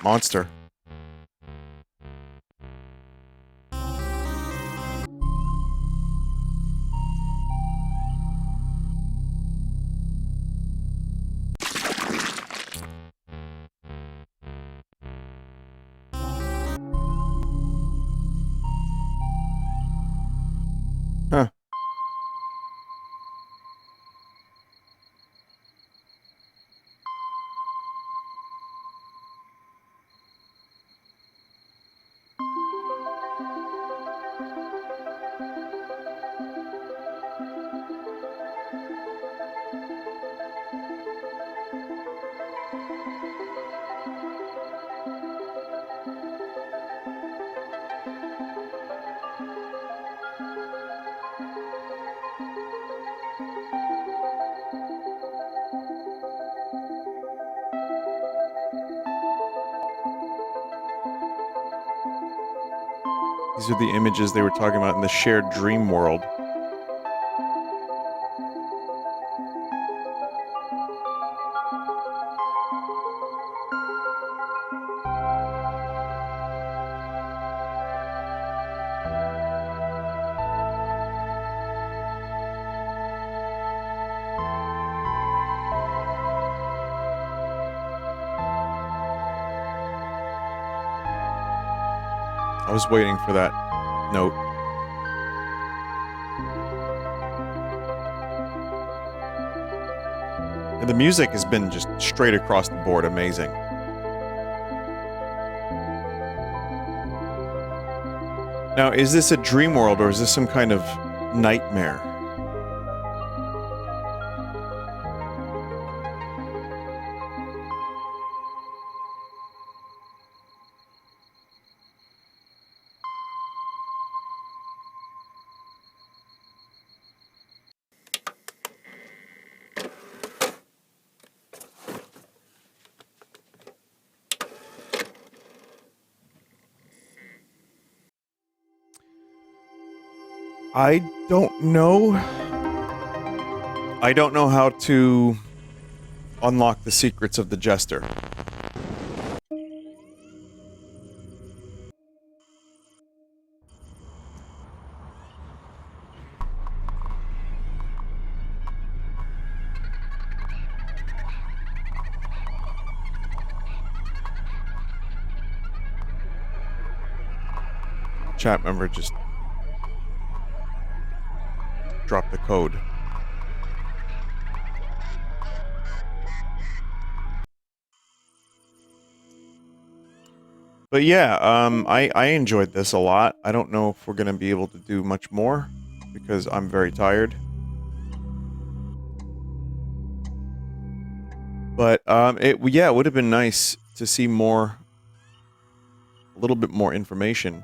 Monster. Huh. These are the images they were talking about in the shared dream world. I was waiting for that note. And the music has been just straight across the board amazing. Now, is this a dream world or is this some kind of nightmare? I don't know. I don't know how to unlock the secrets of the Jester. Chat member just dropped the code. But yeah, I enjoyed this a lot. I don't know if we're gonna be able to do much more because I'm very tired. But it would have been nice to see a little bit more information.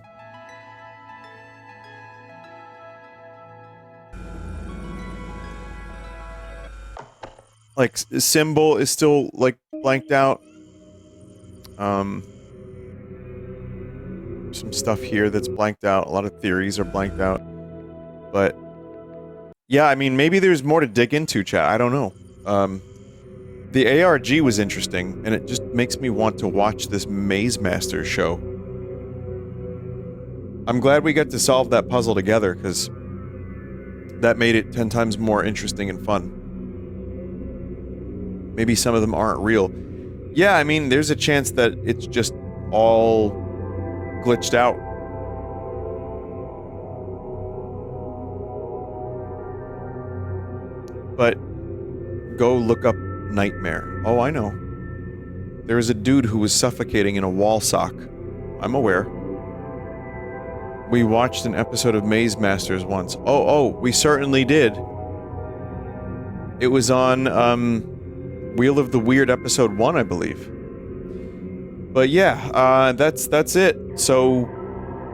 Like, symbol is still, like, blanked out. Some stuff here that's blanked out. A lot of theories are blanked out. But yeah, I mean, maybe there's more to dig into, chat. I don't know. The ARG was interesting, and it just makes me want to watch this Maze Master show. I'm glad we got to solve that puzzle together, because that made it 10 times more interesting and fun. Maybe some of them aren't real. Yeah, I mean, there's a chance that it's just all glitched out. But go look up Nightmare. Oh, I know. There was a dude who was suffocating in a wall sock. I'm aware. We watched an episode of Maze Masters once. Oh, we certainly did. It was on, Wheel of the Weird episode 1, I believe. But yeah, that's it. So,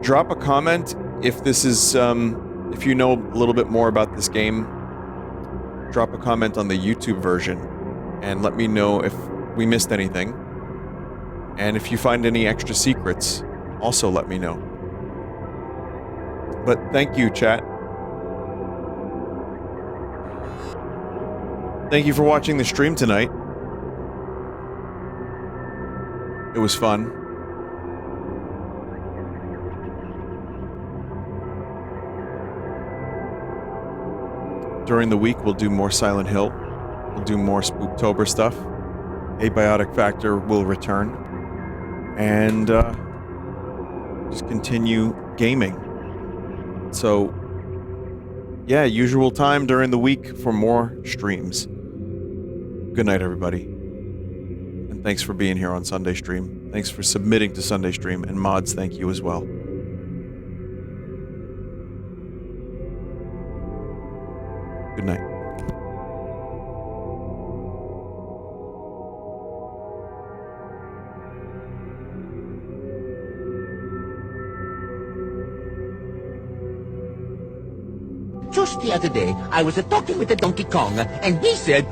drop a comment if this is, if you know a little bit more about this game. Drop a comment on the YouTube version, and let me know if we missed anything. And if you find any extra secrets, also let me know. But thank you, chat. Thank you for watching the stream tonight. It was fun. During the week, we'll do more Silent Hill. We'll do more Spooktober stuff. Abiotic Factor will return. And, just continue gaming. So, yeah, usual time during the week for more streams. Good night, everybody. And thanks for being here on Sunday Stream. Thanks for submitting to Sunday Stream. And mods, thank you as well. Good night. Just the other day, I was talking with the Donkey Kong, and he said,